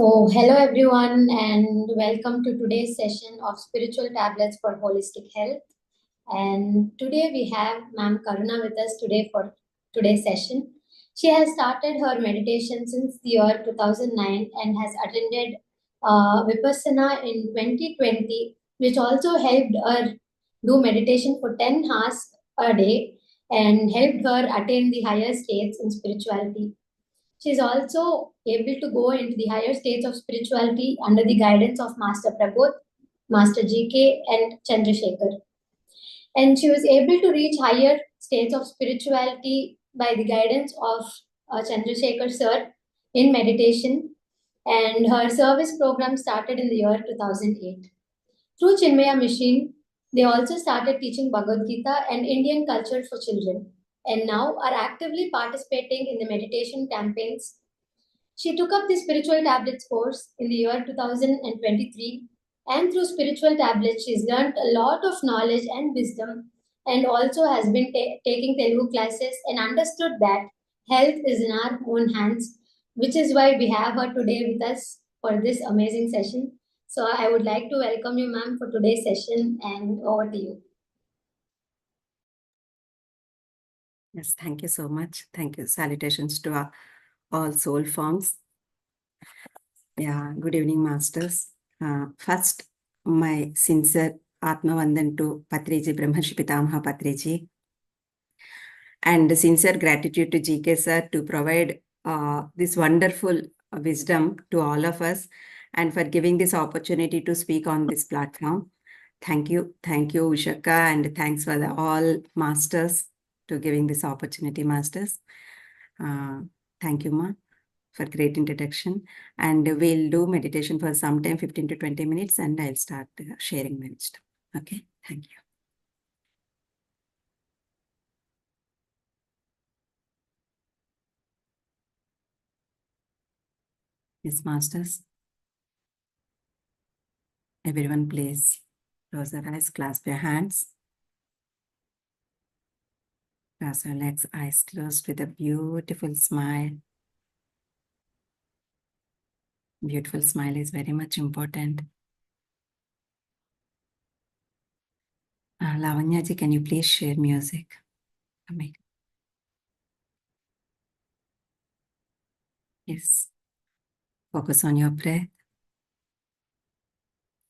Hello everyone, and welcome to today's session of Spiritual Tablets for Holistic Health. And today we have Ma'am Karuna with us today for today's session. She has started her meditation since the year 2009 and has attended Vipassana in 2020, which also helped her do meditation for 10 hours a day and helped her attain the higher states in spirituality. She is also able to go into the higher states of spirituality under the guidance of Master Prabodh, Master GK, and Chandrasekhar. And she was able to reach higher states of spirituality by the guidance of Chandrasekhar sir in meditation. And her service program started in the year 2008. Through Chinmaya Mission, they also started teaching Bhagavad Gita and Indian culture for children, and now are actively participating in the meditation campaigns. She took up the Spiritual Tablets course in the year 2023, and through Spiritual Tablets, she's learned a lot of knowledge and wisdom, and also has been taking Telugu classes and understood that health is in our own hands, which is why we have her today with us for this amazing session. So I would like to welcome you, ma'am, for today's session, and over to you. Yes, thank you so much. Thank you. Salutations to all soul forms. Yeah, good evening, masters. First, my sincere Atma Vandan to Patriji, Brahmarshi Pitamaha Patriji, and sincere gratitude to GK sir to provide this wonderful wisdom to all of us and for giving this opportunity to speak on this platform. Thank you, Ushaka, and thanks for all masters to giving this opportunity, masters. Thank you, ma, for great introduction. And we'll do meditation for some time, 15 to 20 minutes, and I'll start sharing my wisdom. Okay, thank you. Yes, masters. Everyone, please close your eyes, clasp your hands. Cross your legs, eyes closed with a beautiful smile. Beautiful smile is very much important. Lavanya ji, can you please share music? Yes. Focus on your breath.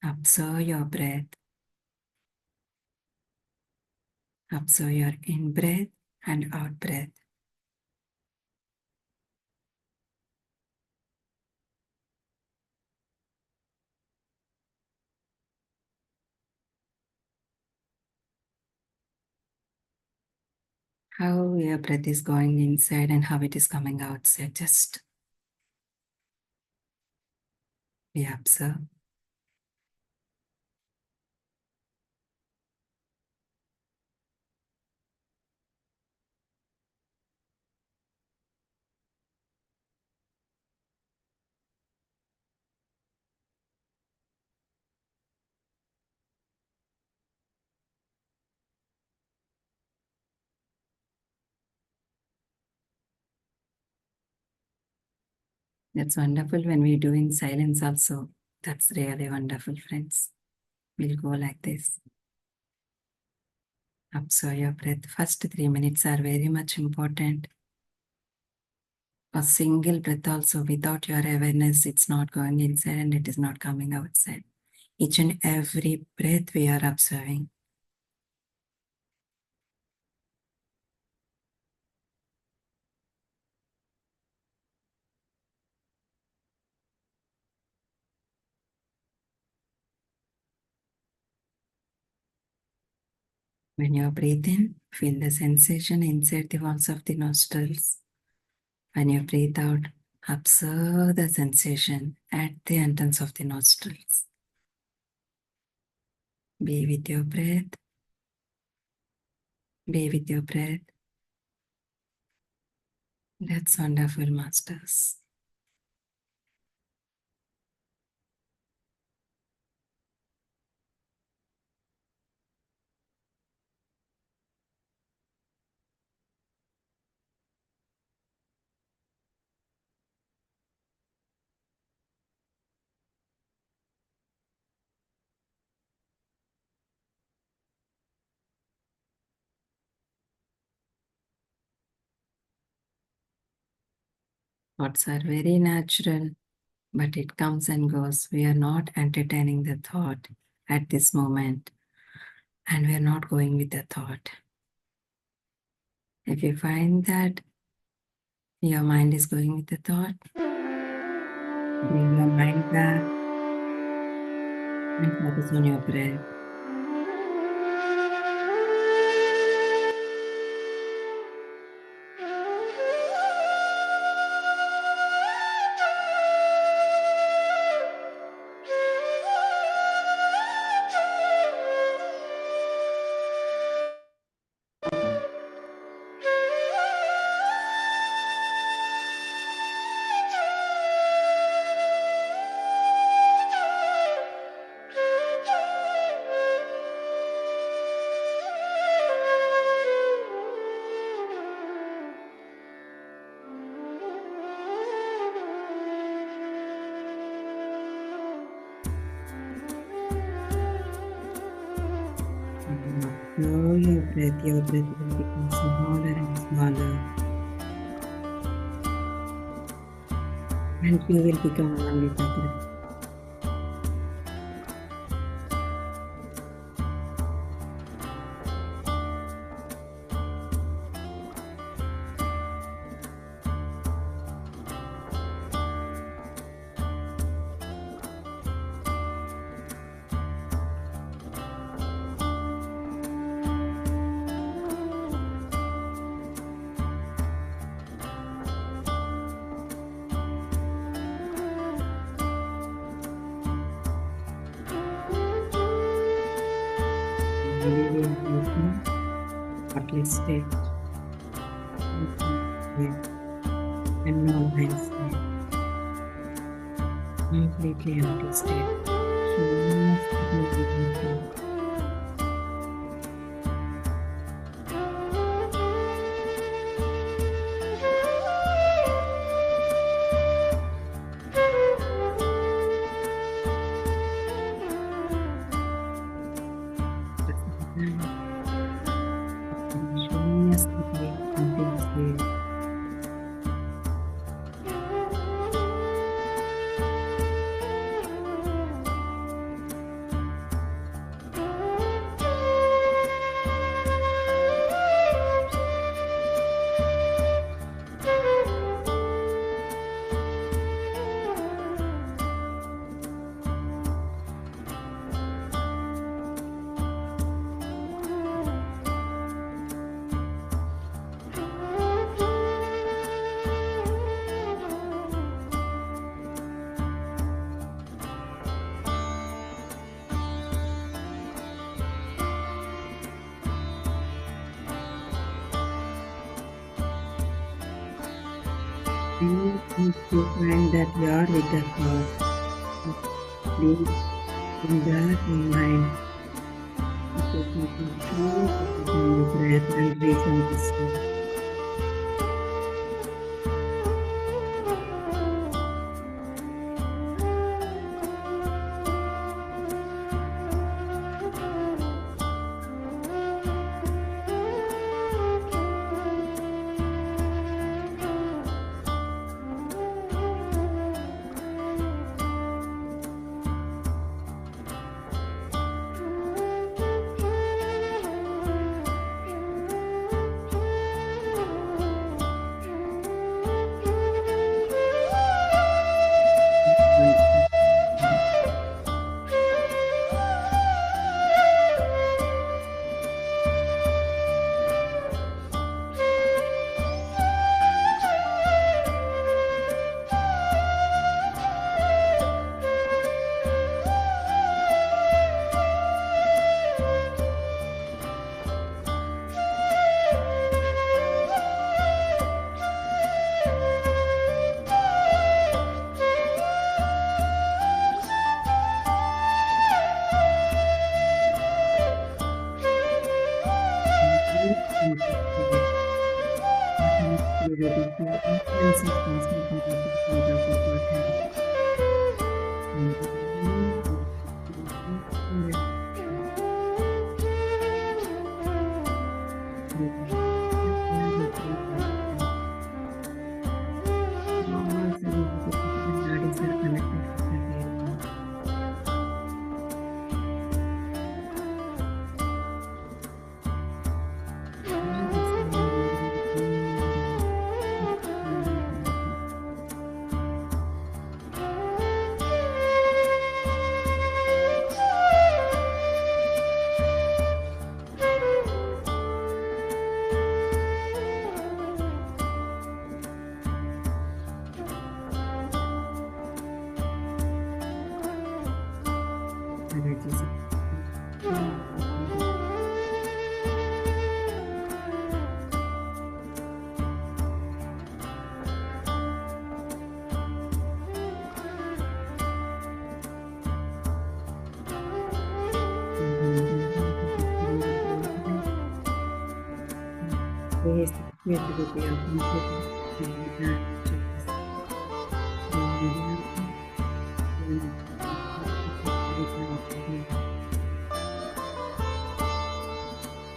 Observe your breath. Observe your in-breath and out-breath. How your breath is going inside and how it is coming outside. Just be observe. That's wonderful when we do in silence also. That's really wonderful, friends. We'll go like this. Observe your breath. First 3 minutes are very much important. A single breath also without your awareness, it's not going inside and it is not coming outside. Each and every breath we are observing. When you breathe in, feel the sensation inside the walls of the nostrils. When you breathe out, observe the sensation at the entrance of the nostrils. Be with your breath. Be with your breath. That's wonderful, masters. Thoughts are very natural, but it comes and goes. We are not entertaining the thought at this moment, and we are not going with the thought. If you find that your mind is going with the thought, bring your mind back and focus on your breath. Observe your breath will become smaller and smaller, and you will become one with the breath. Maybe we are waiting, but let's stay. And no mind state. Completely empty state. Just completely. If you find that you are with the thought, please in that mind, focus on the breath and breathe on the soul. Yes, creativity of computer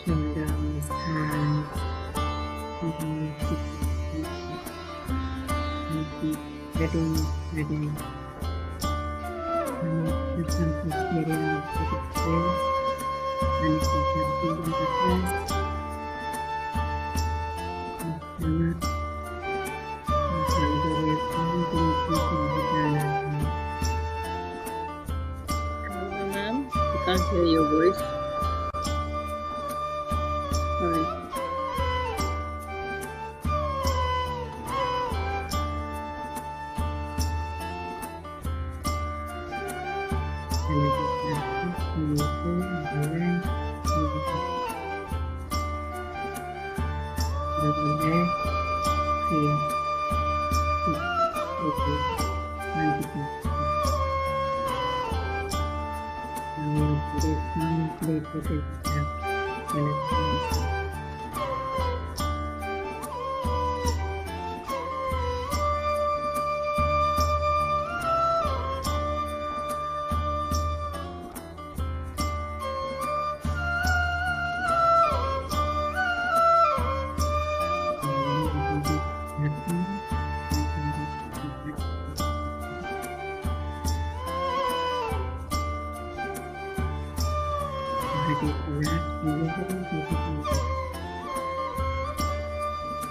shoulders, hands, getting ready. The surface area of the face and it's in the chest. Karuna ma'am, I can't hear your voice. Sorry.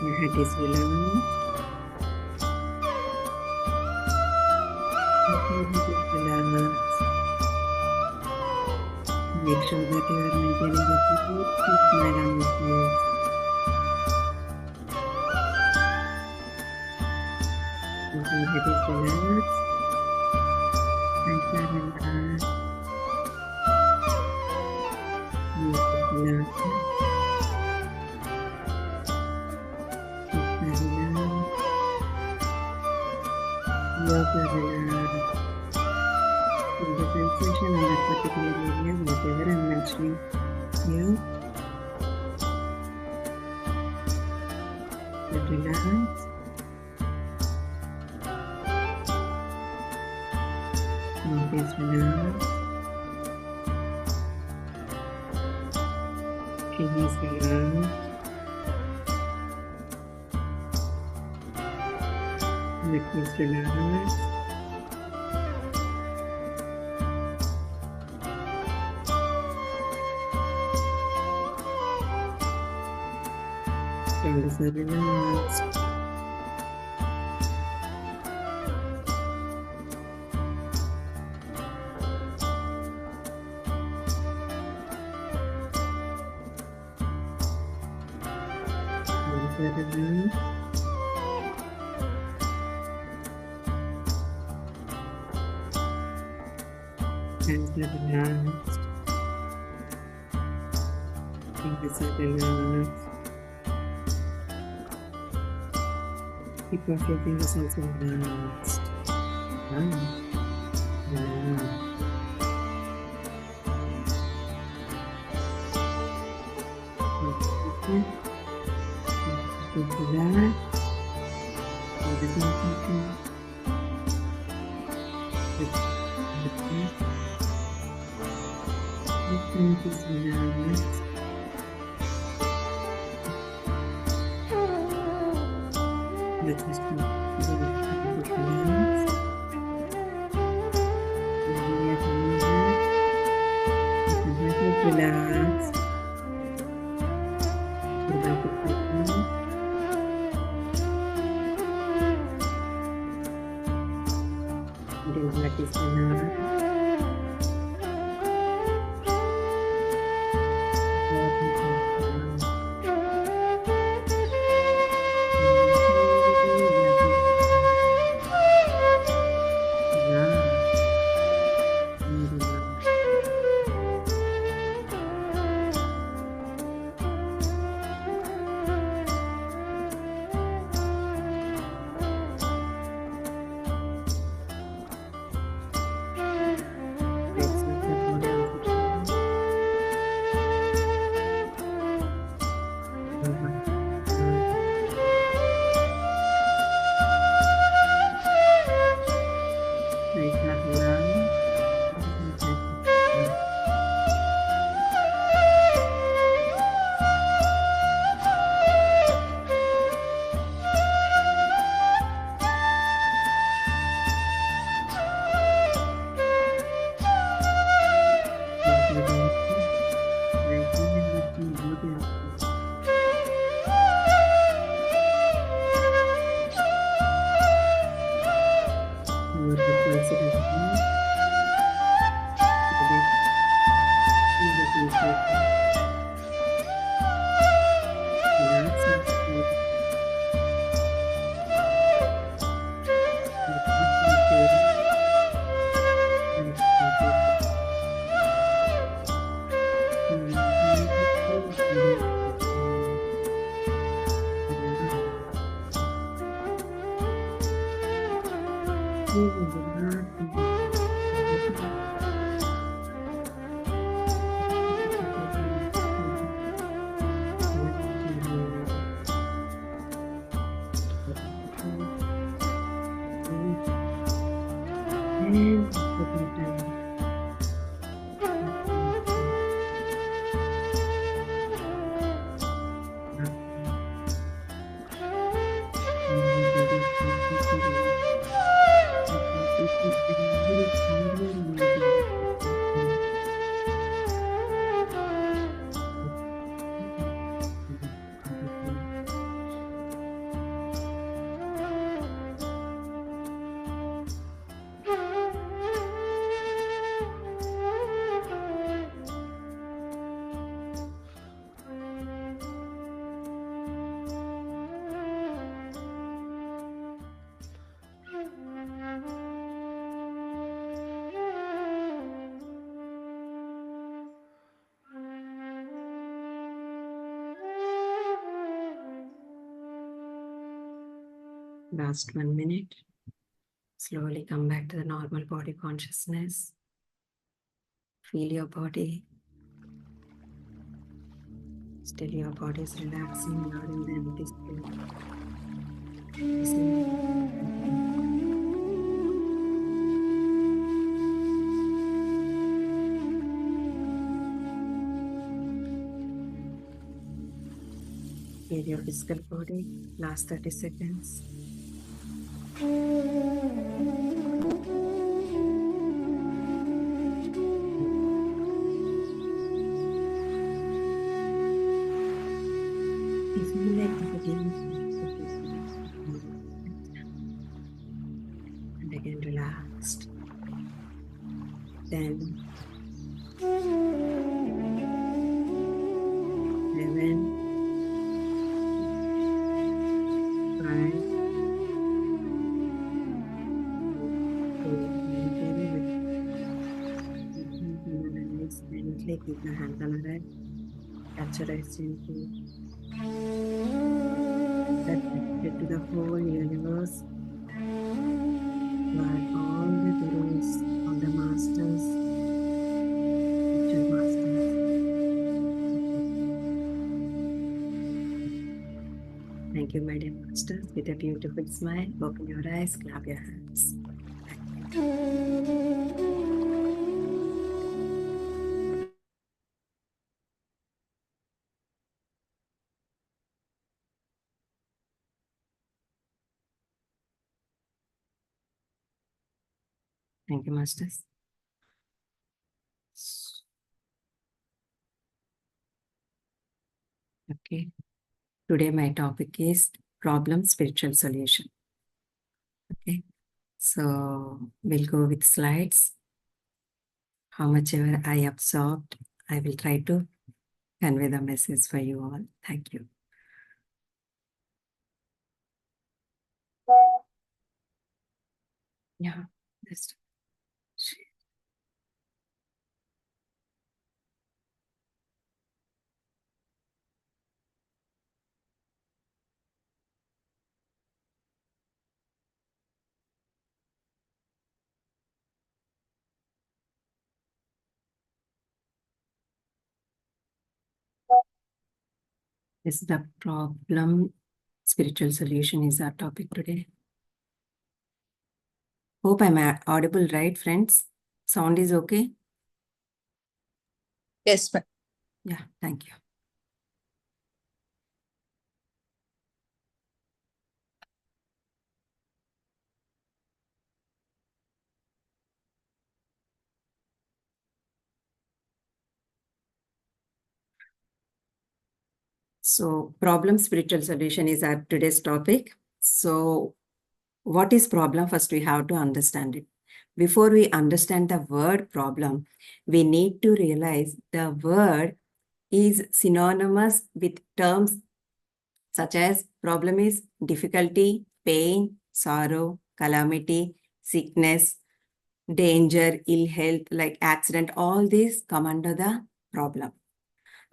Your head is relaxed. Relax. Make sure that you are maintaining a good smile on your face. Your head is relaxed. And relax. Relax. The sensation on that particular area, whatever I'm mentioning here, but relax. Mouth is relaxed. Chin is relaxed. Neck is relaxed. Shoulders are relaxed. Shoulders are relaxed. Hands are relaxed. Fingers are relaxed. Tip of your fingers also relaxed. Let's just relax. Last 1 minute. Slowly come back to the normal body consciousness. Feel your body. Still your body is relaxing. You are in the empty space. Feel your physical body. Last 30 seconds. You feel like the beginning and again relaxed. Then 11, 5, 4, gently keep your hands on the head. Touch your eyes gently. That connected to the whole universe, where all the gurus, all the masters, spiritual masters. Thank you, my dear masters. With a beautiful smile, open your eyes, clap your hands. Thank you, masters. Okay. Today my topic is problem spiritual solution. Okay. So we'll go with slides. How much ever I absorbed, I will try to convey the message for you all. Thank you. Yeah, that's is the problem spiritual solution is our topic today. Hope I'm audible, right, friends? Sound is okay? Yes, ma'am. Yeah, thank you. So problem spiritual solution is our today's topic. So what is problem? First, we have to understand it. Before we understand the word problem, we need to realize the word is synonymous with terms such as problem is difficulty, pain, sorrow, calamity, sickness, danger, ill health, like accident. All these come under the problem.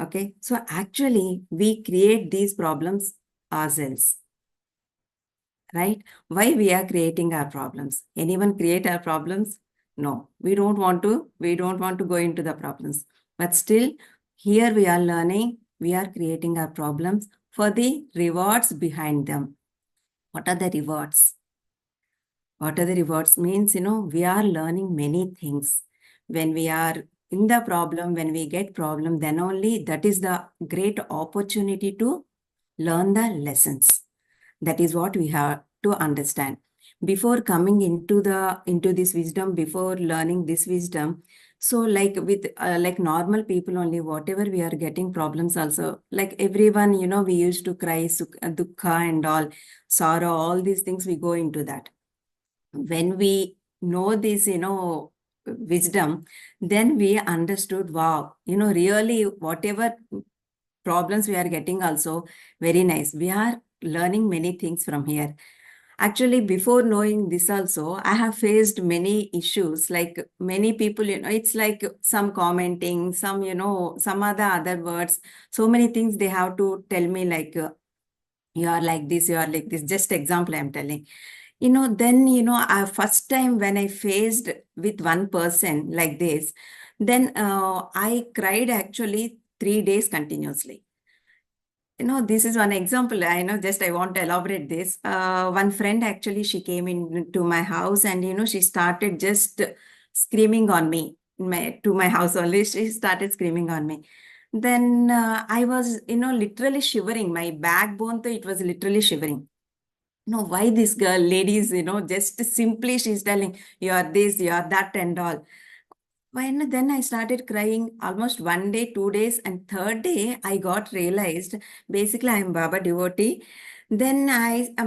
Okay, so actually we create these problems ourselves, right? Why we are creating our problems? Anyone create our problems? No, we don't want to go into the problems. But still, here we are learning, we are creating our problems for the rewards behind them. What are the rewards? What are the rewards? Means, we are learning many things. When we are in the problem, when we get problem, then only that is the great opportunity to learn the lessons. That is what we have to understand. Before coming into this wisdom, before learning this wisdom, so like with like normal people only, whatever we are getting problems also, like everyone, we used to cry, dukkha and all, sorrow, all these things, we go into that. When we know this, wisdom, then we understood, wow, really whatever problems we are getting also, very nice. We are learning many things from here. Actually, before knowing this also, I have faced many issues. Like many people, it's like some commenting, some, some other words, so many things they have to tell me like, you are like this, you are like this. Just example I'm telling. Then, first time when I faced with one person like this, then I cried actually 3 days continuously. This is one example. I know, just I want to elaborate this. One friend actually, she came into my house and, she started just screaming on me. To my house only, she started screaming on me. Then I was, literally shivering. My backbone, though, it was literally shivering. Why this girl, ladies, just simply she's telling, you are this, you are that and all. When then I started crying almost 1 day, 2 days, and third day I got realized, basically I'm Baba devotee. Then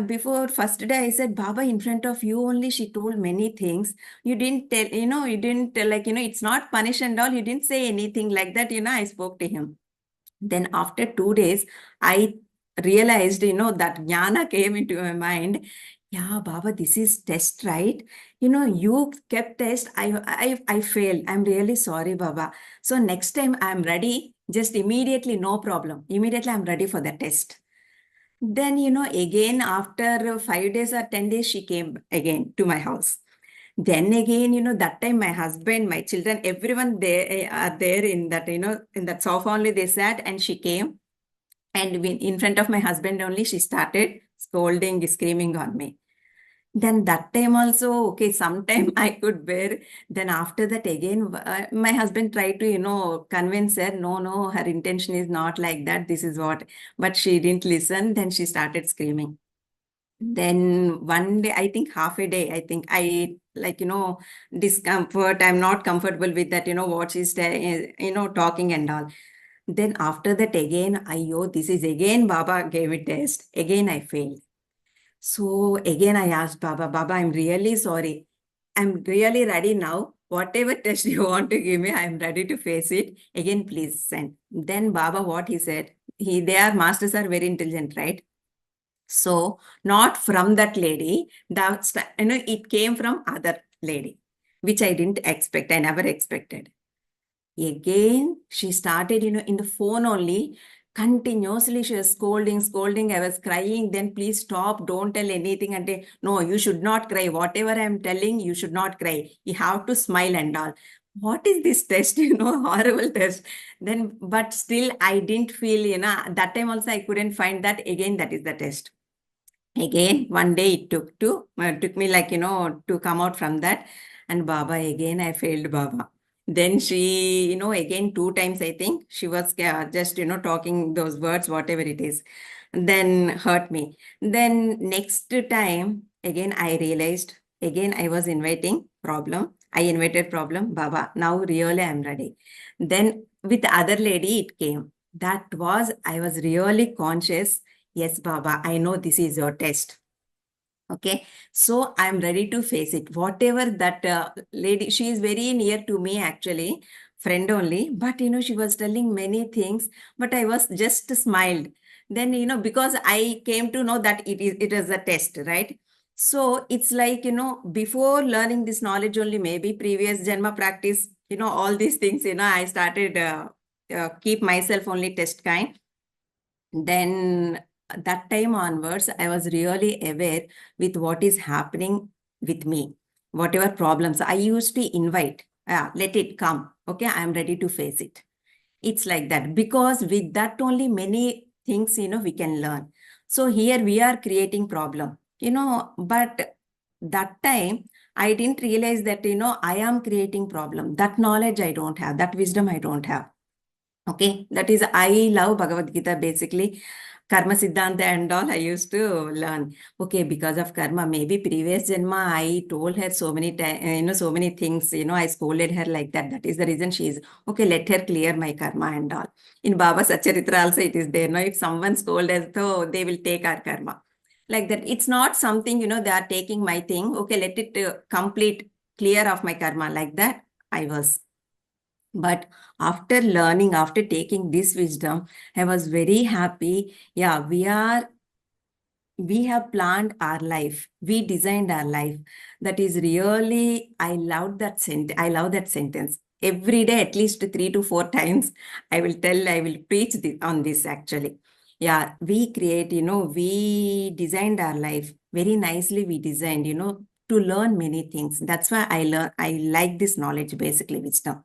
before first day I said, Baba, in front of you only she told many things. You didn't tell, you didn't like, it's not punish and all. You didn't say anything like that, I spoke to him. Then after 2 days, I realized, that jnana came into my mind. Yeah, Baba, this is test, right? You kept test. I failed. I'm really sorry, Baba. So next time I'm ready. Just immediately, no problem. Immediately I'm ready for the test. Then, again after 5 days or 10 days, she came again to my house. Then again, that time my husband, my children, everyone they are there in that, in that sofa only they sat, and she came, and in front of my husband only, she started scolding, screaming on me. Then that time also, okay, sometime I could bear. Then after that again, my husband tried to, convince her, no, her intention is not like that. This is what, but she didn't listen. Then she started screaming. Then one day, I think half a day, I think I like, discomfort. I'm not comfortable with that, what she's, talking and all. Then after that again, this is again Baba gave it test. Again, I failed. So again, I asked Baba, Baba, I'm really sorry. I'm really ready now. Whatever test you want to give me, I'm ready to face it. Again, please send. Then Baba, what he said, their masters are very intelligent, right? So not from that lady, it came from other lady, which I didn't expect. I never expected. Again, she started, in the phone only, continuously she was scolding. I was crying. Then please stop, don't tell anything. And no, you should not cry. Whatever I'm telling, you should not cry. You have to smile and all. What is this test? Horrible test. Then, but still, I didn't feel, that time also I couldn't find that. Again, that is the test. Again, one day it took me like, to come out from that. And Baba, again, I failed Baba. Then she, again, 2 times, I think she was just, talking those words, whatever it is, then hurt me. Then next time, again, I realized, again, I was inviting problem. I invited problem, Baba. Now really I'm ready. Then with the other lady, it came. I was really conscious. Yes, Baba, I know this is your test. Okay, so I'm ready to face it. Whatever that lady, she is very near to me actually, friend only, but she was telling many things, but I was just smiled. Then, because I came to know that it is a test, right? So it's like, before learning this knowledge only, maybe previous Janma practice, all these things, I started keep myself only test kind. Then that time onwards, I was really aware with what is happening with me. Whatever problems I used to invite, let it come. Okay, I'm ready to face it. It's like that, because with that only many things, we can learn. So here we are creating problem, but that time I didn't realize that, I am creating problem. That knowledge I don't have, that wisdom I don't have. Okay, that is, I love Bhagavad Gita basically. Karma Siddhanta and all I used to learn. Okay, because of karma, maybe previous Janma, I told her so many times, so many things, I scolded her like that. That is the reason she is, okay, let her clear my karma and all. In Baba Satcharitra also it is there. Now, if someone scolds us, so they will take our karma. Like that. It's not something, they are taking my thing. Okay, let it complete, clear of my karma. Like that, I was. But after learning, after taking this wisdom, I was very happy. Yeah, we have planned our life. We designed our life. That is really, I love that sentence. Every day, at least 3 to 4 times, I will preach on this actually. Yeah, we create, we designed our life very nicely. We designed, to learn many things. That's why I like this knowledge, basically, wisdom.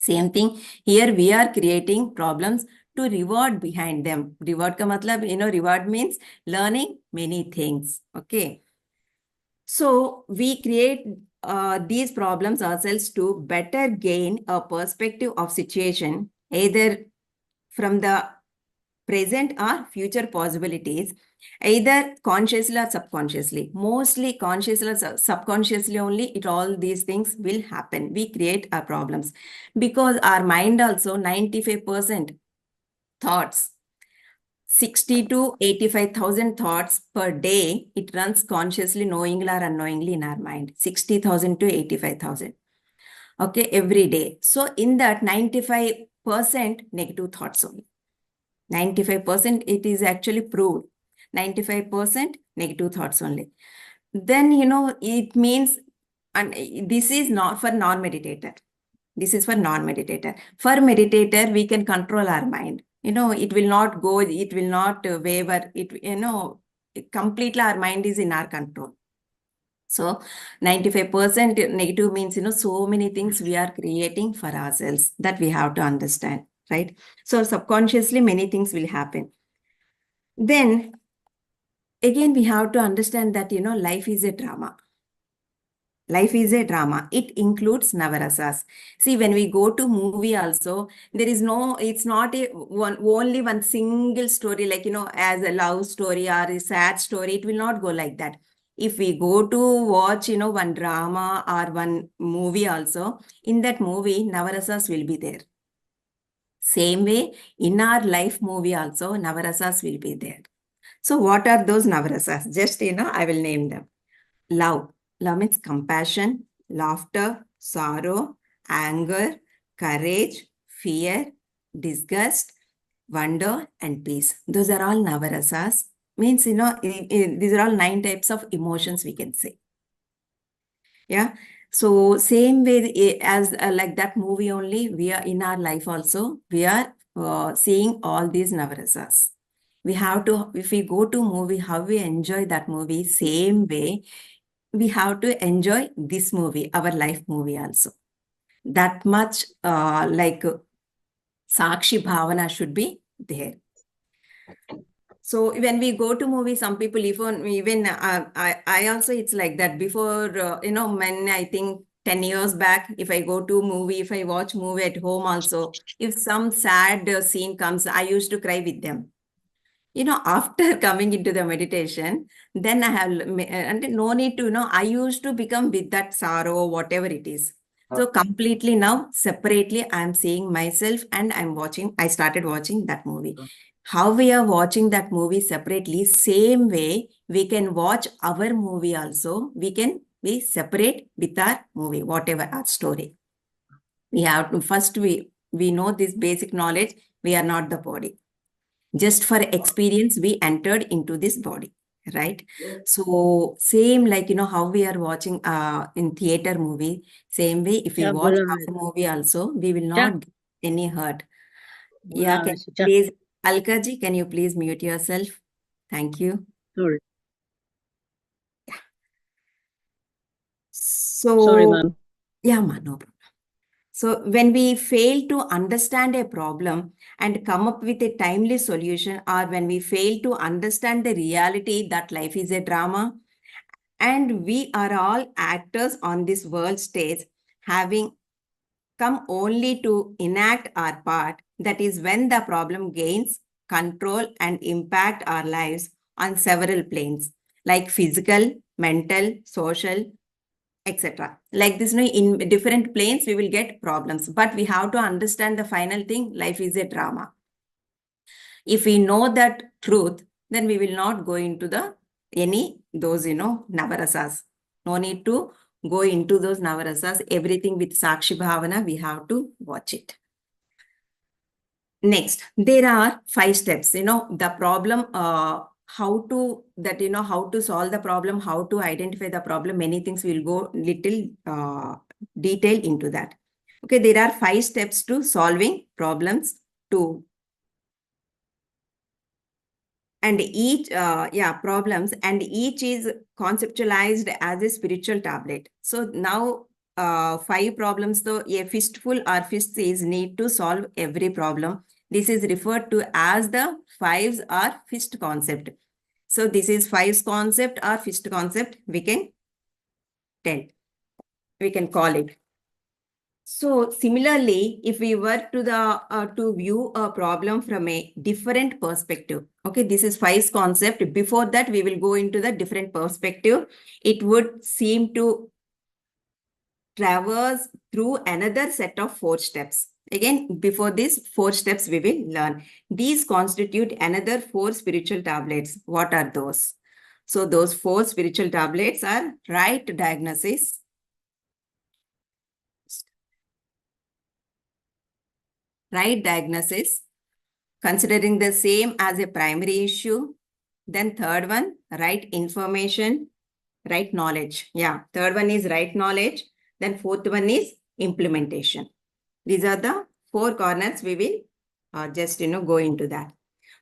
Same thing here, we are creating problems to reward behind them. Reward ka matlab, reward means learning many things. Okay. So we create these problems ourselves to better gain a perspective of situation, either from the present or future possibilities, either consciously or subconsciously. Mostly consciously or subconsciously only, all these things will happen. We create our problems because our mind also 95% thoughts, 60 to 85,000 thoughts per day. It runs consciously, knowingly or unknowingly in our mind. 60,000 to 85,000. Okay, every day. So in that 95% negative thoughts only. 95% it is actually proved. 95% negative thoughts only. Then, it means, and this is not for non-meditator. This is for non-meditator. For meditator, we can control our mind. It will not go, it will not waver. Completely our mind is in our control. So 95% negative means, so many things we are creating for ourselves that we have to understand, right? So subconsciously, many things will happen. Then again, we have to understand that, life is a drama. Life is a drama. It includes navarasas. See, when we go to movie also, it's not only one single story, like, as a love story or a sad story. It will not go like that. If we go to watch, one drama or one movie also, in that movie, navarasas will be there. Same way, in our life movie also, navarasas will be there. So what are those navarasas? Just, I will name them. Love. Love means compassion, laughter, sorrow, anger, courage, fear, disgust, wonder, and peace. Those are all navarasas. Means, these are all 9 types of emotions, we can say. Yeah. So same way as like that movie only, we are in our life also, we are seeing all these navarasas. We have to, if we go to movie, how we enjoy that movie, same way, we have to enjoy this movie, our life movie also. That much like Sakshi Bhavana should be there. So when we go to movie, some people even I also, it's like that. Before, when I think 10 years back, if I go to movie, if I watch movie at home also, if some sad scene comes, I used to cry with them. After coming into the meditation, then I have, and no need to, I used to become with that sorrow, whatever it is. So completely now, separately, I'm seeing myself and I started watching that movie. How we are watching that movie separately, same way, we can watch our movie also. We can be separate with our movie, whatever our story. We have to, first we know this basic knowledge, we are not the body. Just for experience, we entered into this body, right? So same like, how we are watching in theater movie, same way, if we watch our movie also, we will not get any hurt. Yeah, Hola, can you Shija. please, Alkaji, can you please mute yourself? Thank you. Sorry, sorry, So, ma'am. yeah, ma, no problem. So, when we fail to understand a problem and come up with a timely solution, or when we fail to understand the reality that life is a drama, and we are all actors on this world stage, having come only to enact our part, that is when the problem gains control and impact our lives on several planes, like physical, mental, social, etc. Like this, in different planes, we will get problems, but we have to understand the final thing, life is a drama. If we know that truth, then we will not go into the any those navarasas. No need to go into those navarasas. Everything with sakshi bhavana, we have to watch it. Next, there are 5 steps. The problem, how to that how to solve the problem, how to identify the problem. Many things will go little detail into that. Okay, there are 5 steps to solving problems to and each problems, and each is conceptualized as a spiritual tablet. So now 5 problems, though a fistful or fist is need to solve every problem. This is referred to as the 5s or fist concept. So this is 5s concept or fist concept, we can call it. So similarly, if we were to view a problem from a different perspective, okay, this is 5's concept. Before that, we will go into the different perspective. It would seem to traverse through another set of 4 steps. Again, before this 4 steps, we will learn. These constitute another 4 spiritual tablets. What are those? So those 4 spiritual tablets are right diagnosis, considering the same as a primary issue. Then third one, right information, right knowledge. Yeah, third one is right knowledge. Then fourth one is implementation. These are the 4 corners. We will just go into that.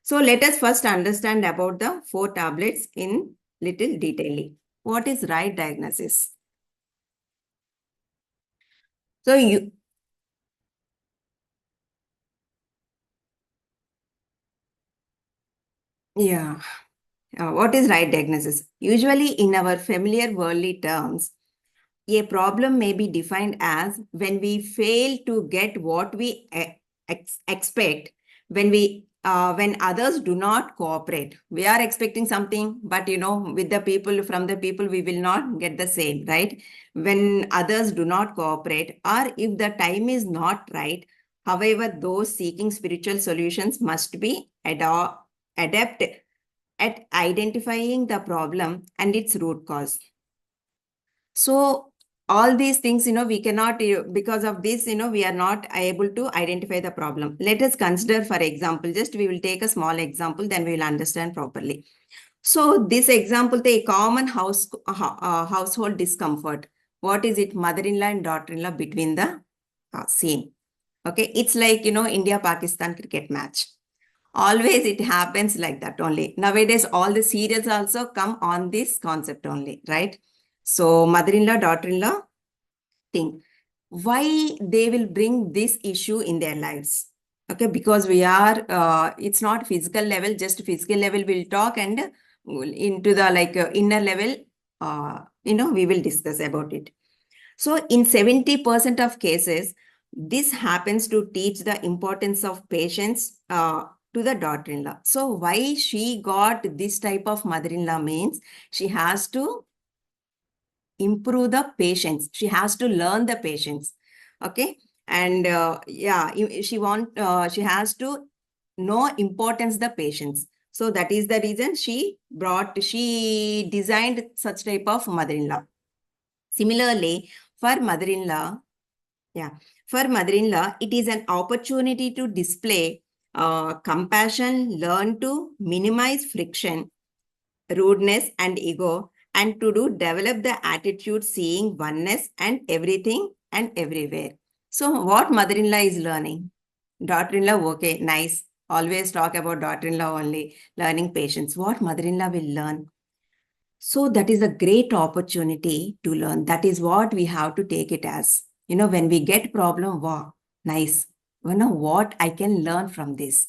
So let us first understand about the 4 tablets in little detail. What is right diagnosis? So what is right diagnosis? Usually in our familiar worldly terms, a problem may be defined as when we fail to get what we expect, when others do not cooperate. We are expecting something, but with the people, from the people, we will not get the same, right? When others do not cooperate, or if the time is not right. However, those seeking spiritual solutions must be adept at identifying the problem and its root cause. So all these things, we cannot, because of this, we are not able to identify the problem. Let us consider, for example, just we will take a small example, then we will understand properly. So this example, the common household discomfort. What is it? Mother-in-law and daughter-in-law between the scene. Okay, it's like, India-Pakistan cricket match. Always it happens like that only. Nowadays, all the serials also come on this concept only, right? So mother-in-law, daughter-in-law thing. Why they will bring this issue in their lives? Okay, because we are, it's not physical level, just physical level we'll talk, and into the inner level, we will discuss about it. So in 70% of cases, this happens to teach the importance of patience to the daughter-in-law. So why she got this type of mother-in-law means she has to improve the patience. She has to learn the patience. Okay. And she has to know importance the patience. So that is the reason she designed such type of mother-in-law. Similarly, for mother-in-law, it is an opportunity to display compassion, learn to minimize friction, rudeness, and ego, and to develop the attitude seeing oneness and everything and everywhere. So what mother-in-law is learning? Daughter-in-law, okay, nice. Always talk about daughter-in-law only, learning patience. What mother-in-law will learn? So that is a great opportunity to learn. That is what we have to take it as. When we get problem, wow, nice. What I can learn from this.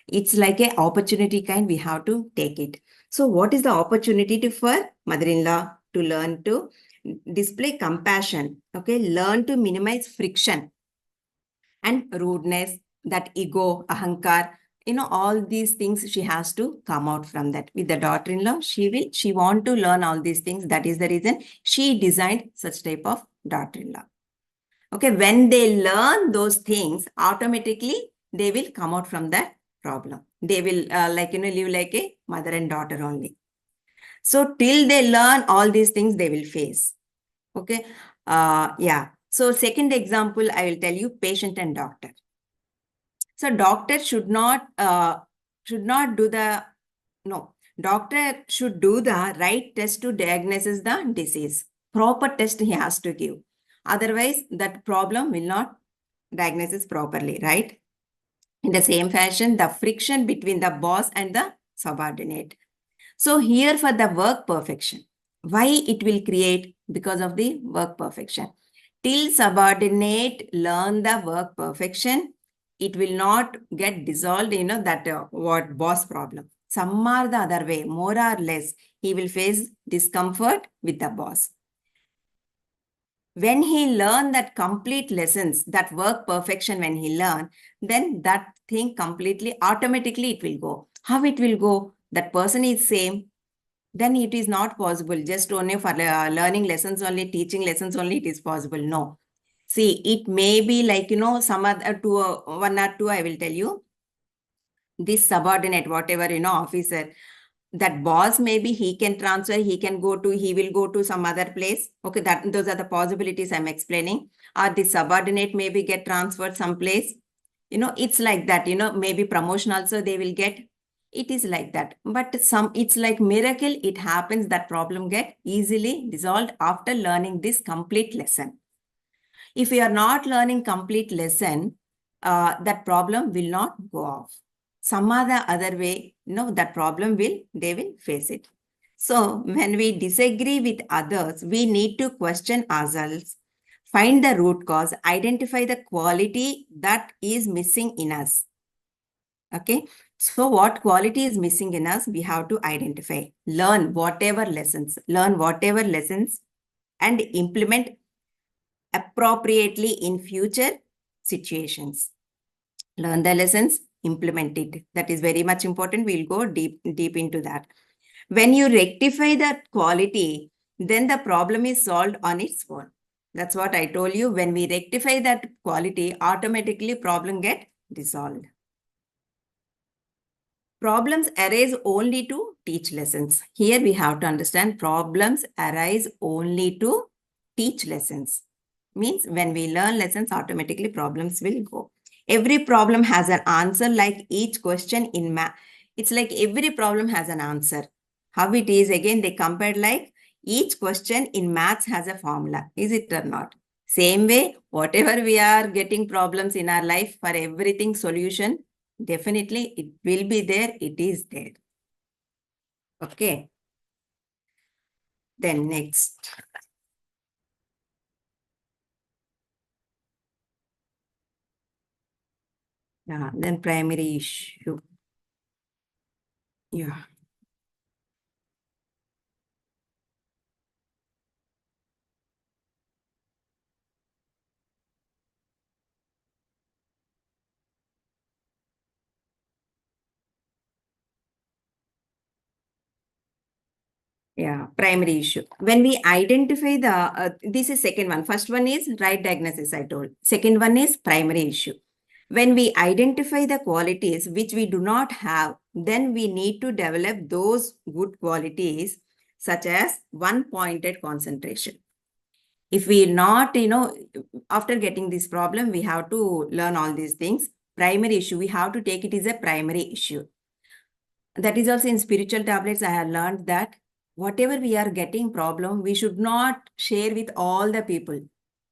It's like an opportunity kind, we have to take it. So what is the opportunity for mother-in-law to learn to display compassion, okay? Learn to minimize friction and rudeness, that ego, ahankar, all these things she has to come out from that. With the daughter-in-law, she want to learn all these things. That is the reason she designed such type of daughter-in-law. Okay, when they learn those things, automatically they will come out from that problem. They will live like a mother and daughter only. So till they learn all these things, they will face. Okay. Yeah. So second example, I will tell you patient and doctor. So doctor should not do the, no, doctor should do the right test to diagnose the disease. Proper test he has to give. Otherwise, that problem will not diagnose properly, right? In the same fashion, the friction between the boss and the subordinate. So here for the work perfection, why it will create? Because of the work perfection. Till subordinate learn the work perfection, it will not get dissolved, that what boss problem. Some or the other way, more or less, he will face discomfort with the boss. When he learn that complete lessons, that work perfection, when he learn, then that thing completely, automatically it will go. How it will go? That person is same, then it is not possible. Just only for learning lessons only, teaching lessons only, it is possible. No. See, it may be like, some other two, one or two, I will tell you. This subordinate, whatever, officer, that boss, maybe he can transfer, he will go to some other place. Okay, those are the possibilities I'm explaining. Or the subordinate maybe get transferred someplace. It's like that, maybe promotion also they will get. It is like that. But it's like miracle, it happens that problem get easily dissolved after learning this complete lesson. If you are not learning complete lesson, that problem will not go off. Some other way, that problem they will face it. So when we disagree with others, we need to question ourselves, find the root cause, identify the quality that is missing in us. Okay. So what quality is missing in us, we have to identify, learn whatever lessons and implement appropriately in future situations. Learn the lessons, implement it. That is very much important. We'll go deep into that. When you rectify that quality, then the problem is solved on its own. That's what I told you. When we rectify that quality, automatically problem get dissolved. Problems arise only to teach lessons. Here we have to understand problems arise only to teach lessons. Means when we learn lessons, automatically problems will go. Every problem has an answer, like each question in math. It's like every problem has an answer. How it is, again, they compared like each question in maths has a formula. Is it or not? Same way, whatever we are getting problems in our life, for everything solution, definitely it will be there. It is there. Okay. Then next. Yeah, then primary issue. Yeah. Yeah, primary issue. When we identify this is second one. First one is right diagnosis, I told. Second one is primary issue. When we identify the qualities which we do not have, then we need to develop those good qualities, such as one-pointed concentration. If we not, after getting this problem, we have to learn all these things. Primary issue, we have to take it as a primary issue. That is also in spiritual tablets, I have learned that whatever we are getting problem, we should not share with all the people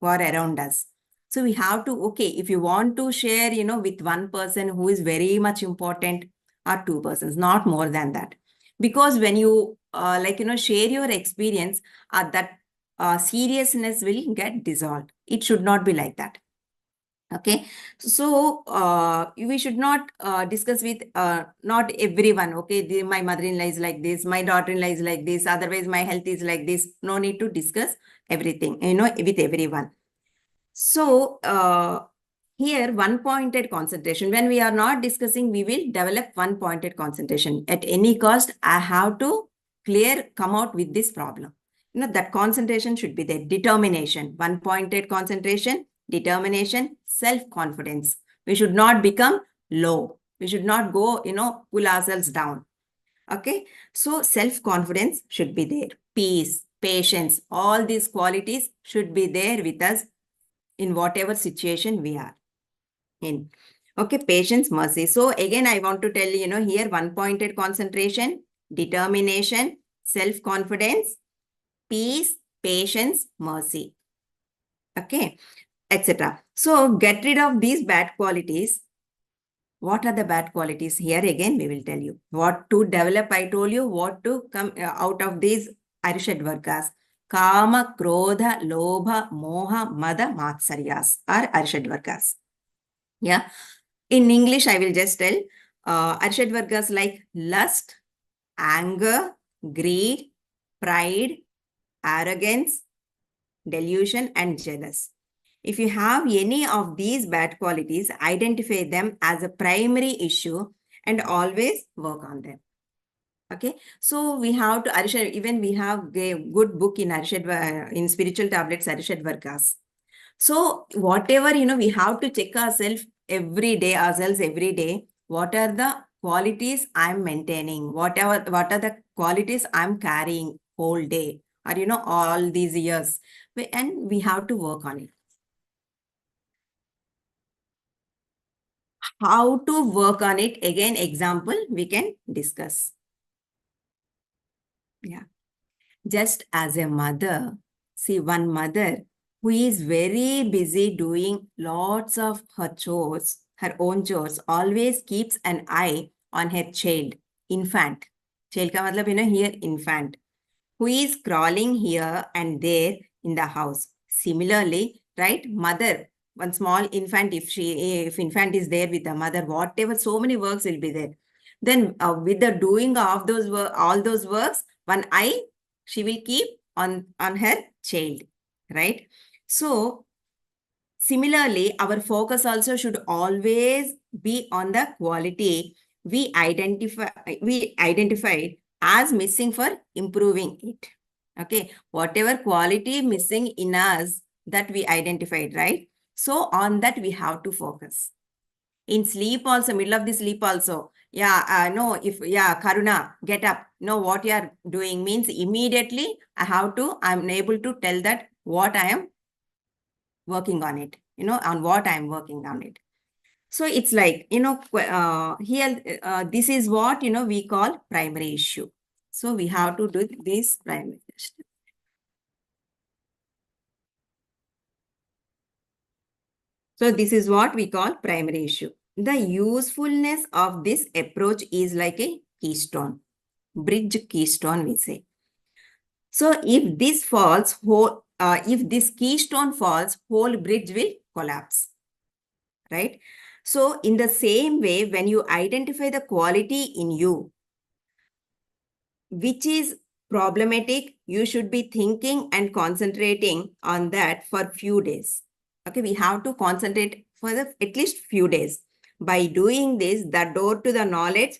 who are around us. So we have to, okay, if you want to share, with one person who is very much important, or two persons, not more than that. Because when you, share your experience, that seriousness will get dissolved. It should not be like that. Okay, so we should not discuss with not everyone. Okay, my mother-in-law is like this, my daughter-in-law is like this, otherwise my health is like this. No need to discuss everything, with everyone. So here, one-pointed concentration. When we are not discussing, we will develop one-pointed concentration. At any cost, I have to come out with this problem. That concentration should be there. Determination, one-pointed concentration, determination, self-confidence. We should not become low. We should not go, pull ourselves down. Okay. So self-confidence should be there. Peace, patience, all these qualities should be there with us in whatever situation we are in. Okay, patience, mercy. So again, I want to tell you, here one-pointed concentration, determination, self-confidence, peace, patience, mercy. Okay, etc. So get rid of these bad qualities. What are the bad qualities? Here again, we will tell you. What to develop, I told you, what to come out of these Arishad Vargas. Kama, Krodha, Lobha, Moha, Mada, Matsaryas are Arishad Vargas. Yeah. In English, I will just tell Arishad Vargas like lust, anger, greed, pride, arrogance, delusion, and jealous. If you have any of these bad qualities, identify them as a primary issue and always work on them. Okay, so we have to Arishad, even we have a good book in Arishad, in Spiritual Tablets, Arishad Vargas. So whatever, we have to check ourselves every day. What are the qualities I'm maintaining? What are the qualities I'm carrying whole day or, all these years? And we have to work on it. How to work on it? Again, example, we can discuss. Yeah. Just as a mother, see one mother who is very busy doing lots of her chores, her own chores, always keeps an eye on her child, infant. Child ka matlab, here infant, who is crawling here and there in the house. Similarly, right, mother, one small infant, if infant is there with the mother, whatever, so many works will be there. Then with the doing of those all those works, one eye she will keep on her child, right? So similarly, our focus also should always be on the quality we identified as missing for improving it. Okay, whatever quality missing in us that we identified, right? So on that we have to focus. In sleep also, middle of the sleep also. Yeah, no, Karuna, get up. No, what you are doing means immediately I'm able to tell that what I am working on it, on what I'm working on it. So it's like, here, this is what, we call primary issue. So we have to do this primary issue. So this is what we call primary issue. The usefulness of this approach is like a keystone, bridge keystone, we say. So if this falls, if this keystone falls, whole bridge will collapse, right? So in the same way, when you identify the quality in you, which is problematic, you should be thinking and concentrating on that for few days. Okay, we have to concentrate for at least few days. By doing this, the door to the knowledge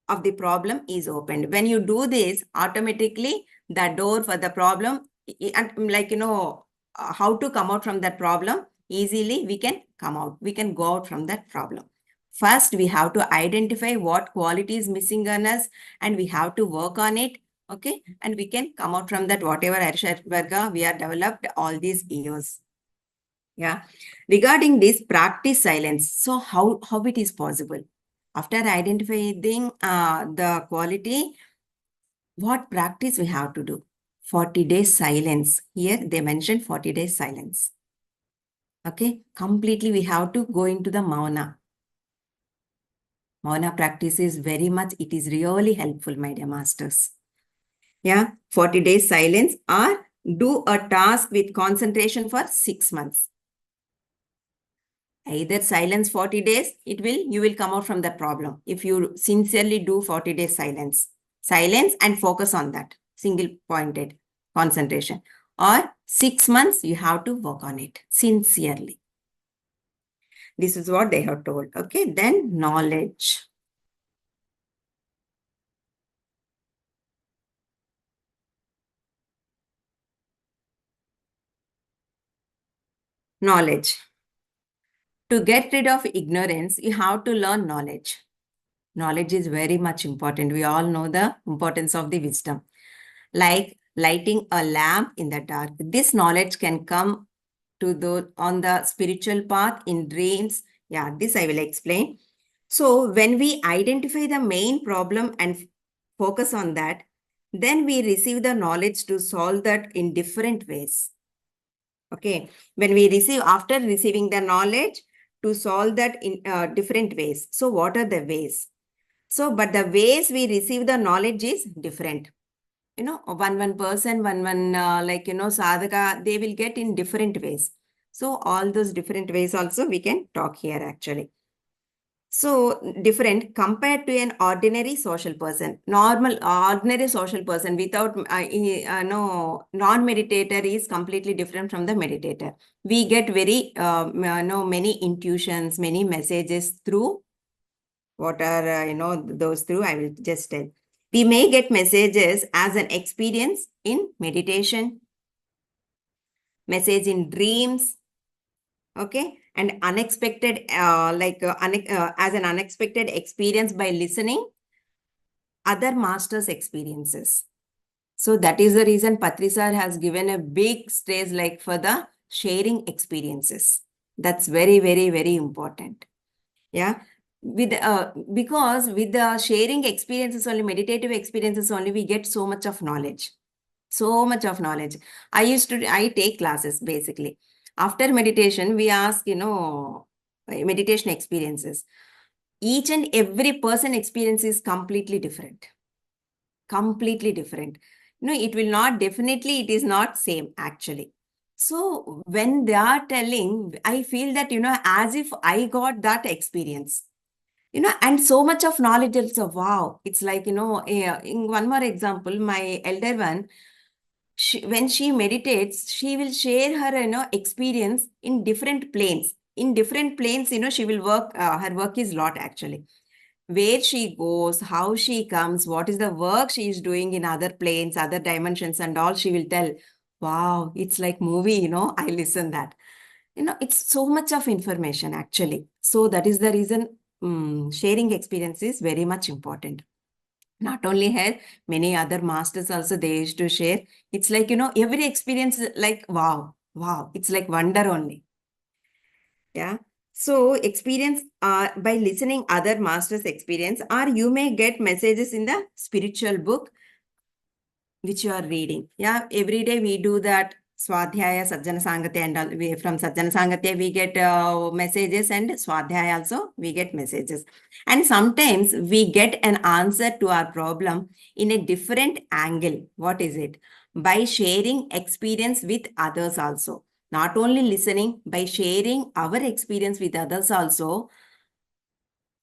of the problem is opened. When you do this, automatically the door for the problem, like, how to come out from that problem, easily we can come out. We can go out from that problem. First, we have to identify what quality is missing in us and we have to work on it. Okay, and we can come out from that whatever Arishad Varga we have developed all these years. Yeah. Regarding this, practice silence. So how it is possible? After identifying the quality, what practice we have to do? 40 days silence. Here they mentioned 40 days silence. Okay, completely we have to go into the Mauna. Mauna practice is very much, it is really helpful, my dear masters. Yeah, 40 days silence or do a task with concentration for 6 months. Either silence 40 days, you will come out from that problem. If you sincerely do 40 days silence and focus on that, single pointed concentration. Or 6 months, you have to work on it sincerely. This is what they have told. Okay, then knowledge. Knowledge. To get rid of ignorance, you have to learn knowledge. Knowledge is very much important. We all know the importance of the wisdom. Like lighting a lamp in the dark. This knowledge can come on the spiritual path in dreams. Yeah, this I will explain. So when we identify the main problem and focus on that, then we receive the knowledge to solve that in different ways. Okay, when we after receiving the knowledge to solve that in different ways. So what are the ways? So, but the ways we receive the knowledge is different. One person, sadhaka, they will get in different ways. So all those different ways also we can talk here actually. So different compared to an ordinary social person. Ordinary social person without, non-meditator is completely different from the meditator. We get many intuitions, many messages through what are, those through, I will just tell. We may get messages as an experience in meditation, message in dreams, okay, and unexpected, as an unexpected experience by listening other masters' experiences. So that is the reason Patri sir has given a big stress like for the sharing experiences. That's very, very, very important. Yeah. Because with the sharing experiences only, meditative experiences only, we get so much of knowledge. So much of knowledge. I take classes basically. After meditation, we ask, meditation experiences. Each and every person experience is completely different. Completely different. It will not, definitely it is not same actually. So when they are telling, I feel that, as if I got that experience. And so much of knowledge also, wow. It's like, in one more example, my elder one, when she meditates, she will share her, experience in different planes. In different planes, she will work, her work is lot actually. Where she goes, how she comes, what is the work she is doing in other planes, other dimensions and all, she will tell. Wow, it's like movie, I listen that. It's so much of information actually. So that is the reason sharing experience is very much important. Not only her, many other masters also they used to share. It's like, every experience like, wow, wow. It's like wonder only. Yeah. So experience by listening other masters' experience, or you may get messages in the spiritual book which you are reading. Yeah, every day we do that Swadhyaya, Sajjana Sangatya, and all. From Sajjana Sangatya we get messages, and Swadhyaya also we get messages. And sometimes we get an answer to our problem in a different angle. What is it? By sharing experience with others also. Not only listening, by sharing our experience with others also,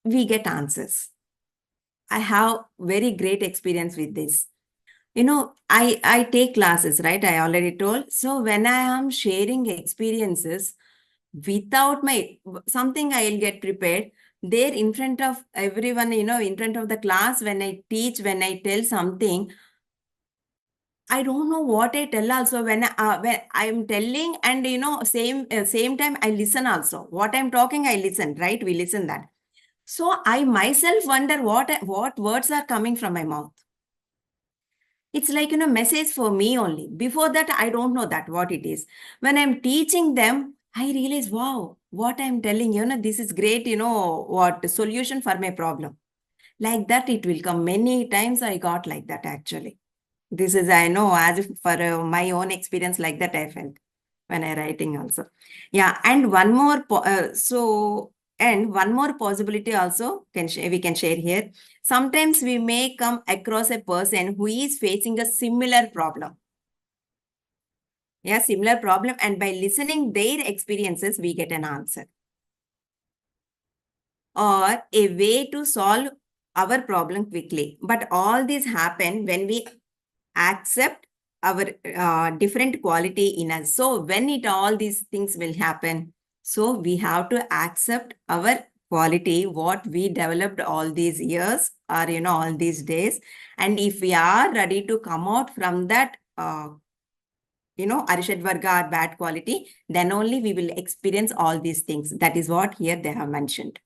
we get answers. I have very great experience with this. I take classes, right? I already told. So when I am sharing experiences without something, I'll get prepared there in front of everyone, in front of the class. When I teach, when I tell something, I don't know what I tell also. When I'm telling, and same time I listen also. What I'm talking, I listen, right? We listen that. So I myself wonder what words are coming from my mouth. It's like, message for me only. Before that, I don't know that what it is. When I'm teaching them, I realize, wow, what I'm telling, this is great, what solution for my problem. Like that, it will come. Many times I got like that actually. This is, I know, as if for my own experience like that I felt. when I writing also. Yeah, and one more one more possibility also we can share here. Sometimes we may come across a person who is facing a similar problem. Yeah, similar problem, and by listening their experiences, we get an answer or a way to solve our problem quickly. But all this happen when we accept our different quality in us. So when it all these things will happen, so we have to accept our quality, what we developed all these years or all these days. And if we are ready to come out from that Arishad Varga or bad quality, then only we will experience all these things. That is what here they have mentioned.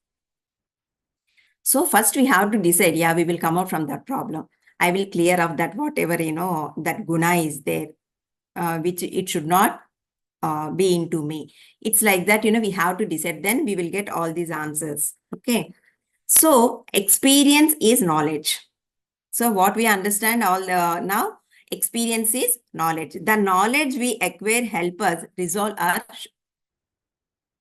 So first we have to decide, yeah, we will come out from that problem. I will clear up that whatever, that guna is there, which it should not be into me. It's like that, we have to decide, then we will get all these answers. Okay. So experience is knowledge. So what we understand all now, experience is knowledge. The knowledge we acquire help us resolve our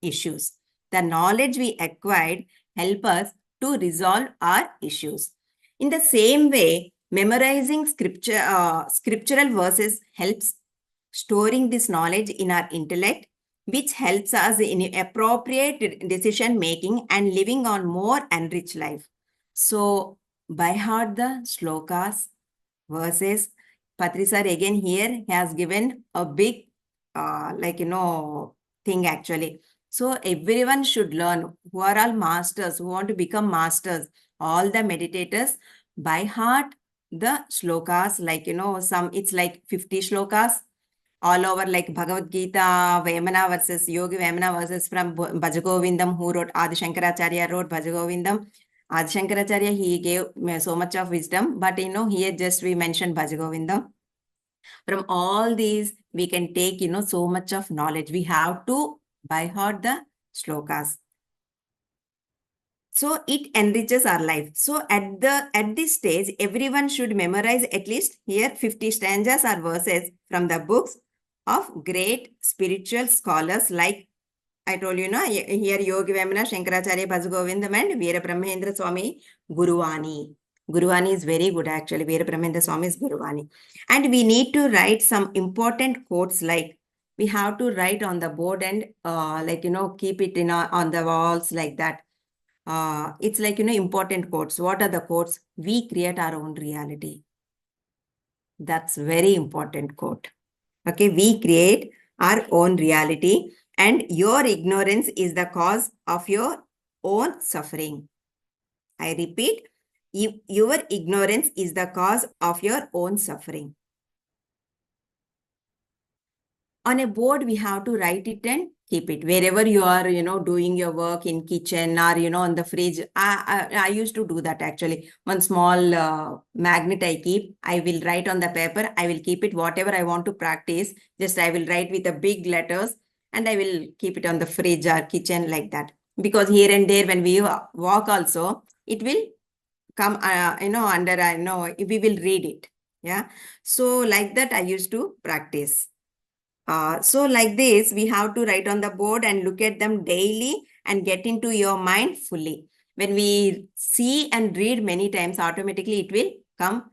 issues. The knowledge we acquired help us to resolve our issues. In the same way, memorizing scriptural verses helps storing this knowledge in our intellect, which helps us in appropriate decision making and living on more enriched life. So, by heart the slokas, verses, Patri sir again here has given a big, thing actually. So everyone should learn, who are all masters, who want to become masters, all the meditators, by heart the slokas, it's like 50 slokas, all over like Bhagavad Gita, Vemana versus Yogi Vemana versus from Bhajagovindam, who wrote Adi Shankaracharya wrote Bhajagovindam. Adi Shankaracharya, he gave so much of wisdom, but here just we mentioned Bhajagovindam. From all these, we can take, so much of knowledge. We have to by heart the slokas. So it enriches our life. So at this stage, everyone should memorize at least here 50 stanzas or verses from the books of great spiritual scholars like I told you, here Yogi Vemana, Shankaracharya, Bhajagovindam and Veera Brahmendra Swami Guruvani. Guruvani is very good actually. Veera Brahmendra Swami is Guruvani. And we need to write some important quotes like we have to write on the board and keep it on the walls like that. It's like, important quotes. What are the quotes? We create our own reality. That's very important quote. Okay, we create our own reality and your ignorance is the cause of your own suffering. I repeat, your ignorance is the cause of your own suffering. On a board, we have to write it and keep it wherever you are, doing your work in kitchen or, on the fridge. I used to do that actually. One small magnet I keep, I will write on the paper. I will keep it whatever I want to practice. Just I will write with the big letters and I will keep it on the fridge or kitchen like that. Because here and there when we walk also, it will come, under, we will read it. Yeah. So like that I used to practice. So like this, we have to write on the board and look at them daily and get into your mind fully. When we see and read many times, automatically it will come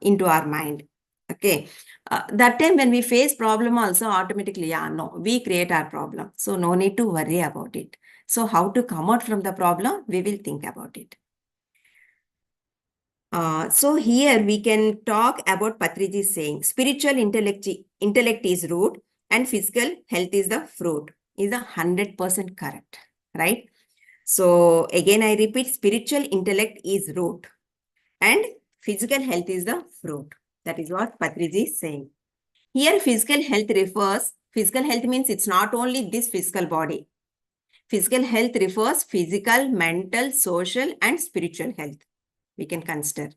into our mind. Okay. That time when we face problem also automatically, we create our problem. So no need to worry about it. So how to come out from the problem, we will think about it. So here we can talk about Patriji's saying, spiritual intellect is root and physical health is the fruit. Is 100% correct, right? So again, I repeat, spiritual intellect is root and physical health is the fruit. That is what Patriji is saying. Here, physical health means it's not only this physical body. Physical health refers physical, mental, social, and spiritual health. We can consider.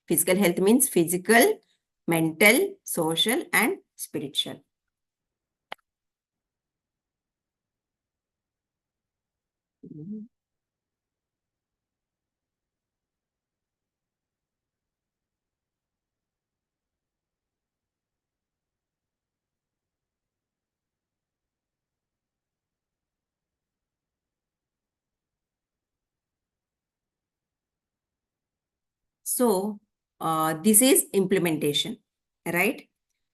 Physical health means physical, mental, social, and spiritual. So this is implementation, right?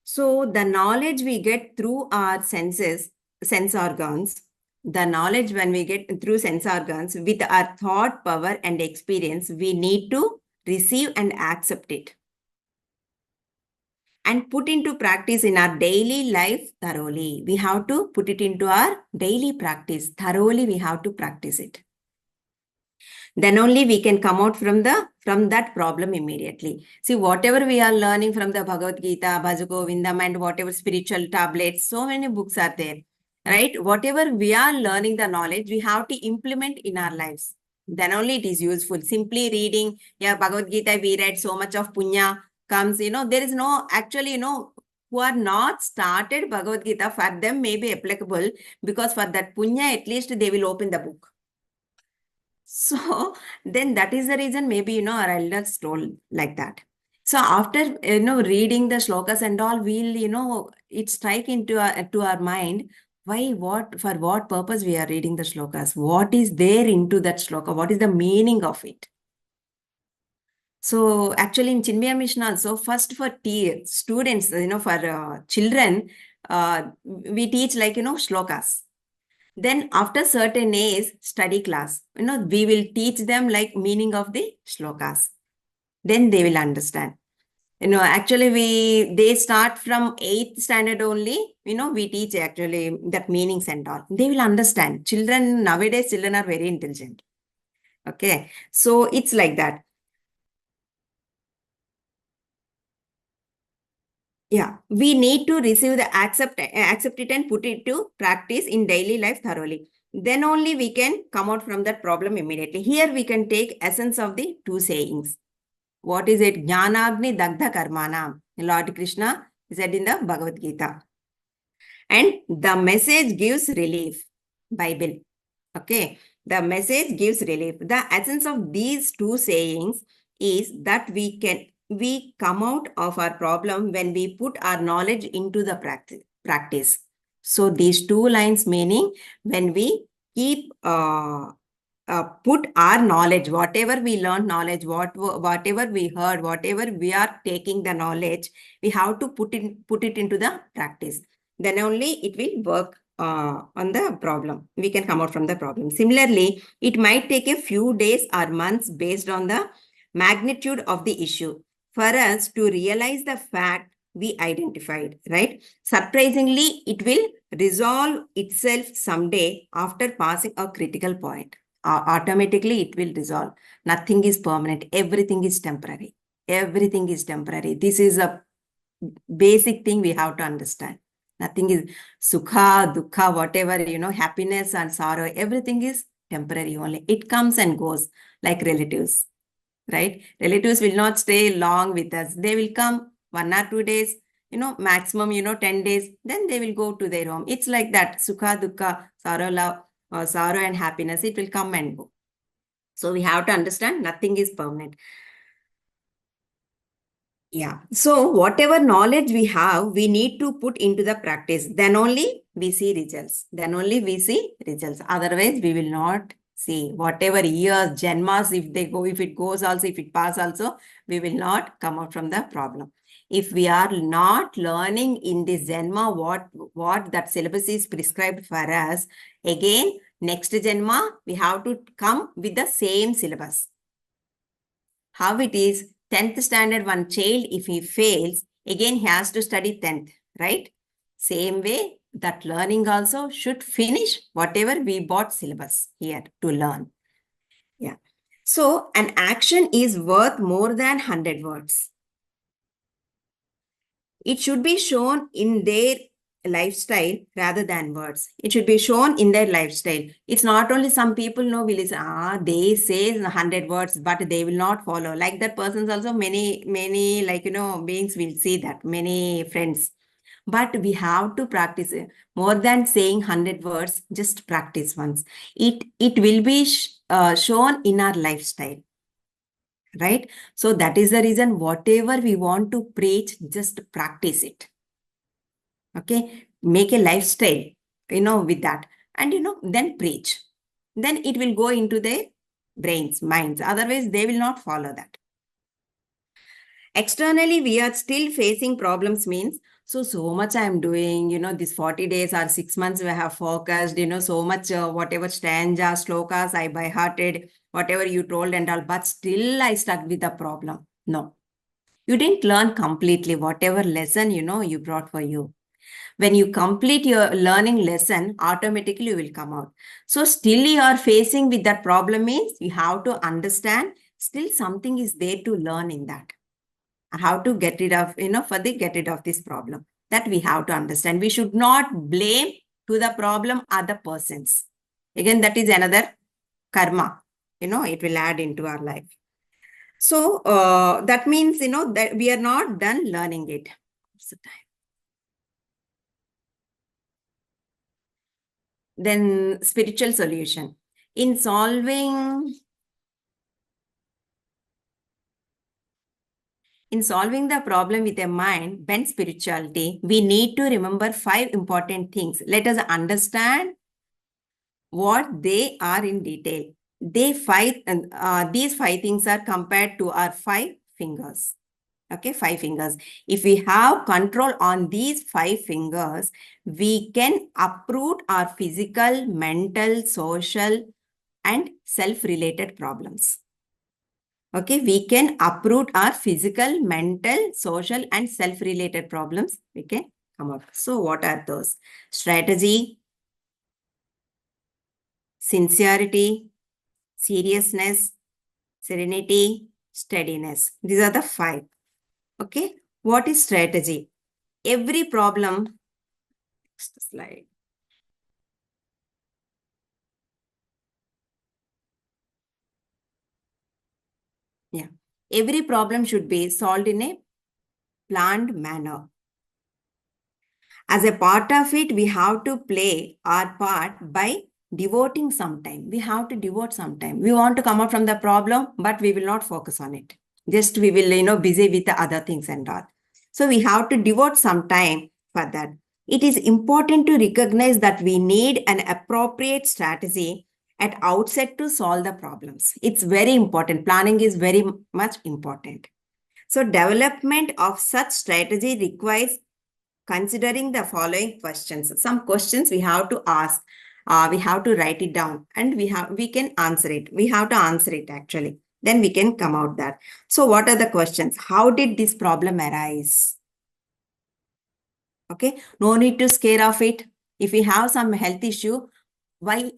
So the knowledge we get through our senses, sense organs, the knowledge when we get through sense organs with our thought power and experience, we need to receive and accept it and put into practice in our daily life thoroughly. We have to put it into our daily practice thoroughly. We have to practice it. Then only we can come out from that problem immediately. See, whatever we are learning from the Bhagavad Gita, Bhajagovindam, and whatever spiritual tablets, so many books are there, right? Whatever we are learning the knowledge, we have to implement in our lives. Then only it is useful. Simply reading, yeah, Bhagavad Gita, we read so much of punya comes, there is no, actually, who are not started Bhagavad Gita, for them may be applicable, because for that punya, at least they will open the book. So then that is the reason maybe, our elders told like that. So after, reading the shlokas and all, we'll, it strike into to our mind, for what purpose we are reading the shlokas? What is there into that shloka? What is the meaning of it? So actually in Chinmaya Mission also, first for students, for children, we teach like, shlokas. Then after certain age, study class, we will teach them like meaning of the shlokas. Then they will understand. Actually they start from 8th standard only, we teach actually that meanings and all. They will understand. Nowadays, children are very intelligent. Okay. So it's like that. Yeah, we need to receive the accept it and put it to practice in daily life thoroughly. Then only we can come out from that problem immediately. Here we can take essence of the two sayings. What is it? Jnanagni dagdha karmana. Lord Krishna said in the Bhagavad Gita. And the message gives relief. Bible. Okay. The message gives relief. The essence of these two sayings is that we come out of our problem when we put our knowledge into the practice. So these two lines meaning when we keep put our knowledge, whatever we learned knowledge, whatever we heard, whatever we are taking the knowledge, we have to put it into the practice. Then only it will work on the problem. We can come out from the problem. Similarly, it might take a few days or months based on the magnitude of the issue for us to realize the fact we identified, right? Surprisingly, it will resolve itself someday after passing a critical point. Automatically, it will resolve. Nothing is permanent. Everything is temporary. Everything is temporary. This is a basic thing we have to understand. Nothing is sukha, dukkha, whatever, happiness and sorrow, everything is temporary only. It comes and goes like relatives, right? Relatives will not stay long with us. They will come 1 or 2 days, maximum, 10 days, then they will go to their home. It's like that. Sukha, dukkha, sorrow, love, sorrow and happiness, it will come and go. So we have to understand nothing is permanent. Yeah. So whatever knowledge we have, we need to put into the practice. Then only we see results. Then only we see results. Otherwise, we will not see. Whatever years, janmas, if it goes also, if it pass also, we will not come out from the problem. If we are not learning in this janma what that syllabus is prescribed for us, again, next janma, we have to come with the same syllabus. How it is, 10th standard, one child, if he fails, again he has to study 10th, right? Same way, that learning also should finish whatever we bought syllabus here to learn. Yeah. So an action is worth more than 100 words. It should be shown in their lifestyle rather than words. It should be shown in their lifestyle. It's not only some people know will say, they say 100 words, but they will not follow. Like that persons also, many beings will see that, many friends. But we have to practice it. More than saying 100 words, just practice once. It will be shown in our lifestyle. Right? So that is the reason whatever we want to preach, just practice it. Okay? Make a lifestyle, with that. And, then preach. Then it will go into their brains, minds. Otherwise, they will not follow that. Externally, we are still facing problems means, so much I am doing, this 40 days or 6 months we have focused, so much, whatever stanzas, slokas I by hearted, whatever you told and all, but still I stuck with the problem. No, you didn't learn completely whatever lesson, you brought for you. When you complete your learning lesson, automatically you will come out. So still you are facing with that problem means you have to understand still something is there to learn in that. How to get rid of, get rid of this problem. That we have to understand. We should not blame to the problem other persons. Again, that is another karma. It will add into our life. So that means, that we are not done learning it. Then spiritual solution. In solving the problem with a mind bent spirituality, we need to remember 5 important things. Let us understand what they are in detail. These 5 things are compared to our 5 fingers. Okay, 5 fingers. If we have control on these 5 fingers, we can uproot our physical, mental, social, and self-related problems. Okay, we can uproot our physical, mental, social, and self-related problems. We can come out. So what are those? Strategy, sincerity, seriousness, serenity, steadiness. These are the 5. Okay, what is strategy? Every problem, next slide. Yeah, every problem should be solved in a planned manner. As a part of it, we have to play our part by devoting some time. We have to devote some time. We want to come out from the problem, but we will not focus on it. Just we will, busy with the other things and all. So we have to devote some time for that. It is important to recognize that we need an appropriate strategy at outset to solve the problems. It's very important. Planning is very much important. So development of such strategy requires considering the following questions. Some questions we have to ask. We have to write it down and we can answer it. We have to answer it actually. Then we can come out that. So what are the questions? How did this problem arise? Okay, no need to scare of it. If we have some health issue,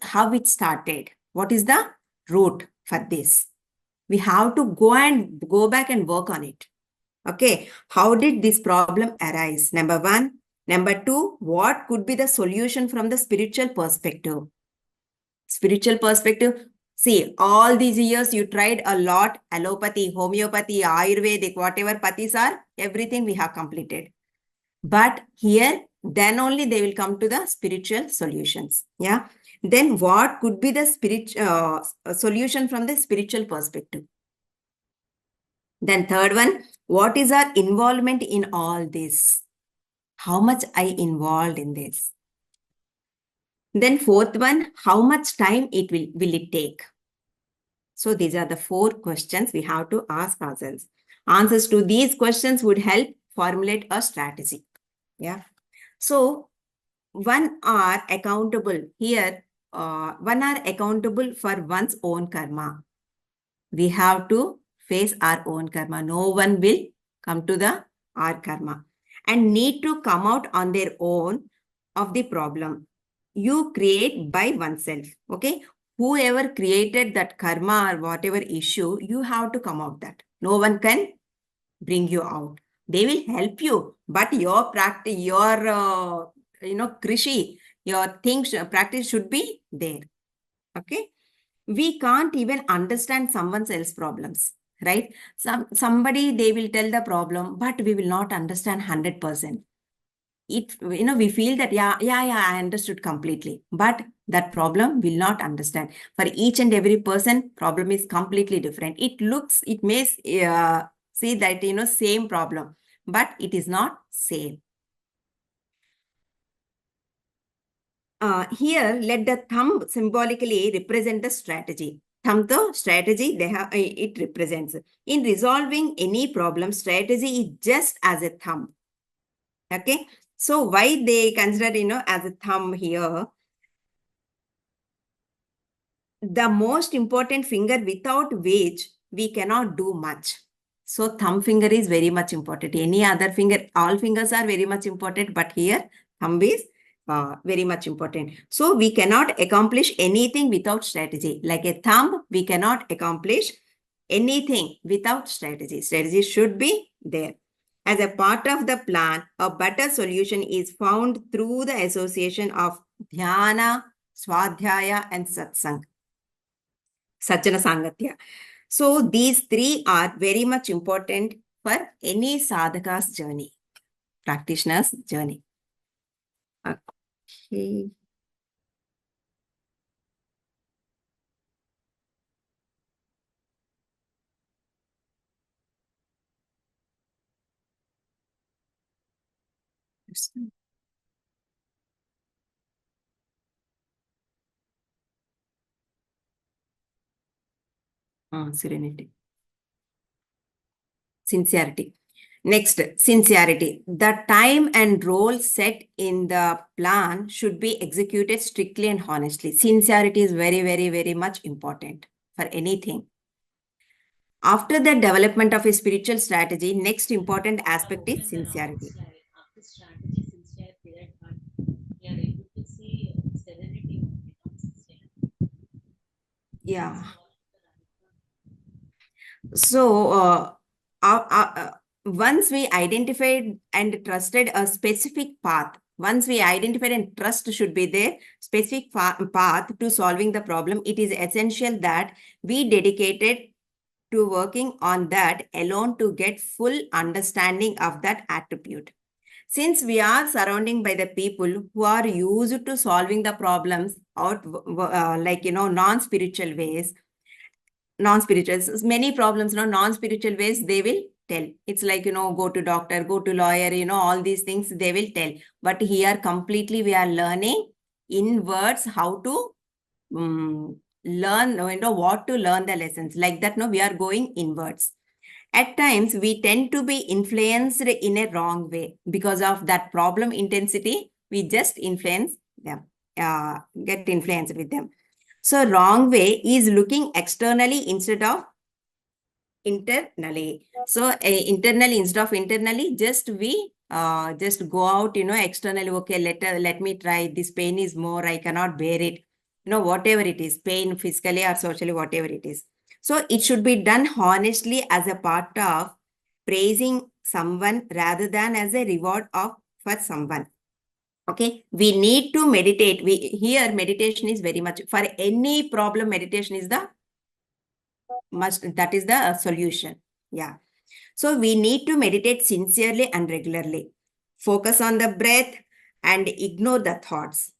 how it started? What is the root for this? We have to go back and work on it. Okay, how did this problem arise? Number 1. Number 2, what could be the solution from the spiritual perspective? Spiritual perspective, see, all these years you tried a lot, allopathy, homeopathy, Ayurvedic, whatever pathis are, everything we have completed. But here, then only they will come to the spiritual solutions. Yeah. Then what could be the solution from the spiritual perspective? Then third one, what is our involvement in all this? How much I involved in this? Then fourth one, how much time will it take? So these are the 4 questions we have to ask ourselves. Answers to these questions would help formulate a strategy. Yeah. So one are accountable here. One are accountable for one's own karma. We have to face our own karma. No one will come to our karma and need to come out on their own of the problem you create by oneself. Okay, whoever created that karma or whatever issue, you have to come out that. No one can bring you out. They will help you, but your practice, your krishi, your things, practice should be there. Okay, we can't even understand someone else's problems, right? Somebody, they will tell the problem, but we will not understand 100%. We feel that I understood completely, but that problem will not understand. For each and every person, problem is completely different. It may see that same problem, but it is not same. Here, let the thumb symbolically represent the strategy. thumb to strategy, they have it represents. In resolving any problem, strategy is just as a thumb. Okay. So why they consider, as a thumb here? The most important finger without which we cannot do much. So thumb finger is very much important. Any other finger, all fingers are very much important, but here thumb is very much important. So we cannot accomplish anything without strategy. Like a thumb, we cannot accomplish anything without strategy. Strategy should be there. As a part of the plan, a better solution is found through the association of dhyana, swadhyaya, and satsang. Sajjana Sangatya. So these three are very much important for any sadhaka's journey, practitioner's journey. Okay. Serenity. Sincerity. Next, sincerity. The time and role set in the plan should be executed strictly and honestly. Sincerity is very, very, very much important for anything. After the development of a spiritual strategy, next important aspect is sincerity. After strategy, sincerity, right? And we are able to see serenity without sincerity. Yeah. So, once we identified and trusted a specific path, once we identified and trust should be there, specific path to solving the problem, it is essential that we dedicated to working on that alone to get full understanding of that attribute. Since we are surrounding by the people who are used to solving the problems out non-spiritual ways, many problems, non-spiritual ways, they will tell. It's like, go to doctor, go to lawyer, all these things they will tell. But here completely we are learning in words how to learn, what to learn the lessons. Like that, we are going inwards. At times, we tend to be influenced in a wrong way because of that problem intensity. We just influence them, get influenced with them. So wrong way is looking externally instead of internally. So internally instead of internally, just we just go out, externally. Okay, let me try. This pain is more. I cannot bear it. Whatever it is, pain physically or socially, whatever it is. So it should be done honestly as a part of praising someone rather than as a reward for someone. Okay, we need to meditate. Here meditation is very much for any problem. Meditation is the that is the solution. Yeah. So we need to meditate sincerely and regularly. Focus on the breath and ignore the thoughts.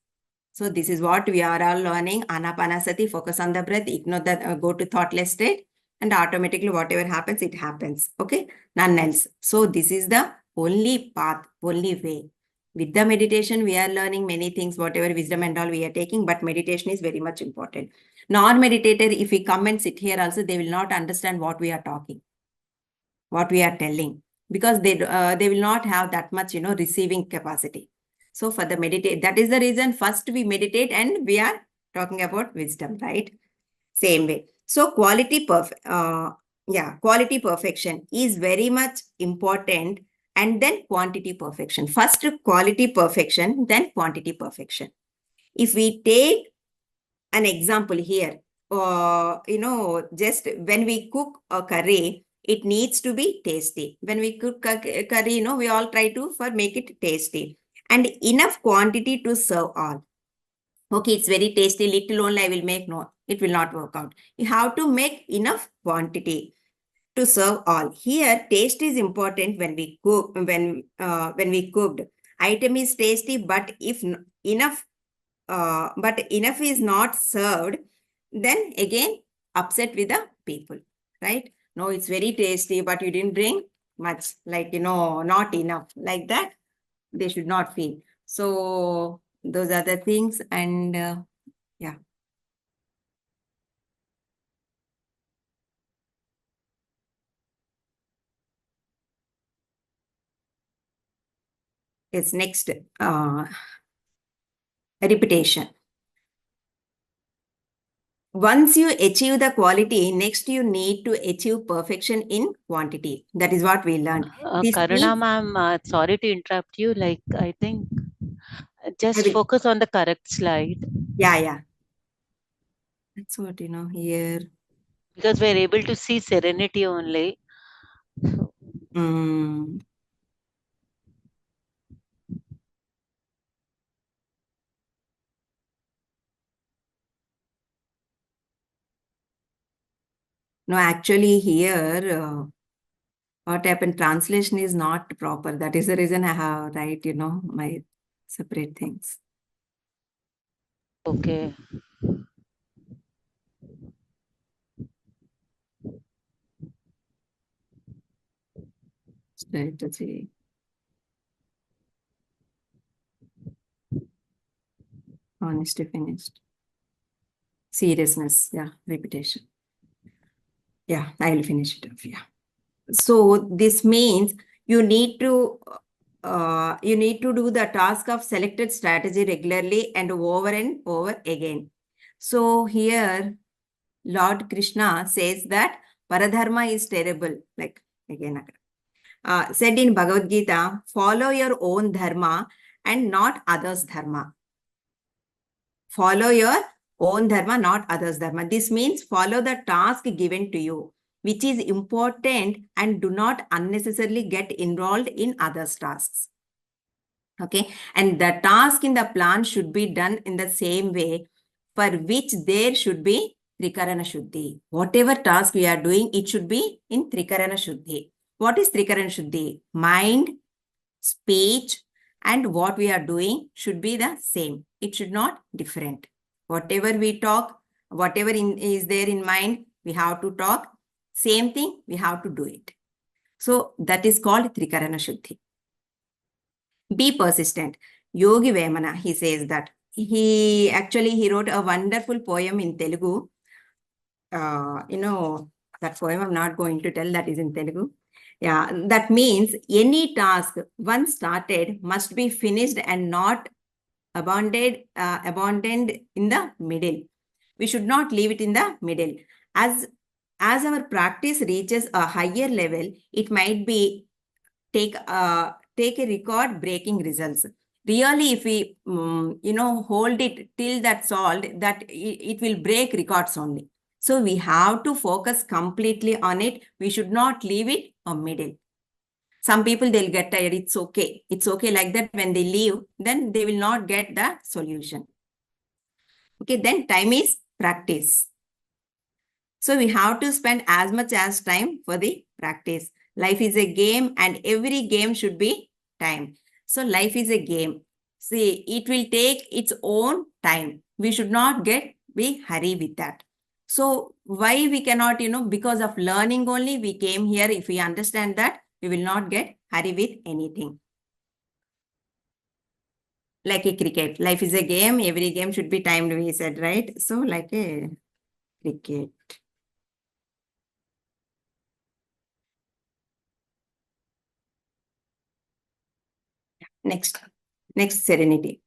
So this is what we are all learning. Anapanasati, focus on the breath, ignore the go to thoughtless state, and automatically whatever happens, it happens. Okay, none else. So this is the only path, only way. With the meditation, we are learning many things, whatever wisdom and all we are taking, but meditation is very much important. Non-meditator, if we come and sit here also, they will not understand what we are talking, what we are telling, because they will not have that much, receiving capacity. So for the meditate, that is the reason first we meditate and we are talking about wisdom, right? Same way. So quality perfection is very much important, and then quantity perfection. First quality perfection, then quantity perfection. If we take an example here, just when we cook a curry, it needs to be tasty. When we cook curry, we all try to make it tasty and enough quantity to serve all. Okay, it's very tasty, little only I will make. No, it will not work out. You have to make enough quantity to serve all. Here, taste is important when we cook. When we cooked, item is tasty, but if enough is not served, then again upset with the people, right? No, it's very tasty, but you didn't bring much, like, not enough, like that. They should not feel. So those are the things. And yeah. Yes, next, repetition. Once you achieve the quality, next you need to achieve perfection in quantity. That is what we learned. This Karuna means, ma'am, sorry to interrupt you. Like, I think I just will, focus on the correct slide yeah. That's what, here. because we're able to see serenity only. Mm, no, actually here, what happened, translation is not proper. That is the reason I have write, my separate things. Okay. Strategy. Honesty finished. Seriousness, yeah, repetition. Yeah, I will finish it off, yeah. So this means you need to do the task of selected strategy regularly and over again. So here Lord Krishna says that paradharma is terrible. Like again, said in Bhagavad Gita, follow your own dharma and not others' dharma. Follow your own dharma, not others' dharma. This means follow the task given to you, which is important, and do not unnecessarily get involved in others' tasks. Okay. And the task in the plan should be done in the same way, for which there should be Trikarana Shuddhi. Whatever task we are doing, it should be in Trikarana Shuddhi. What is Trikarana Shuddhi? Mind, speech, and what we are doing should be the same. It should not different. Whatever we talk, whatever is there in mind, we have to talk. Same thing, we have to do it. So that is called Trikarana Shuddhi. Be persistent. Yogi Vemana, he says that. He wrote a wonderful poem in Telugu. That poem I'm not going to tell, that is in Telugu. Yeah, that means any task once started must be finished and not abandoned in the middle. We should not leave it in the middle. As our practice reaches a higher level, it might be take a record breaking results. Really, if we hold it till that's all, that it will break records only. So we have to focus completely on it. We should not leave it a middle. Some people, they'll get tired. It's okay. It's okay like that. When they leave, then they will not get the solution. Okay, then time is practice. So we have to spend as much as time for the practice. Life is a game, and every game should be time. So life is a game. See, it will take its own time. We should not be hurry with that. So why we cannot, because of learning only we came here. If we understand that, we will not get hurry with anything. Like a cricket. Life is a game. Every game should be timed, we said, right? So like a cricket. Next serenity.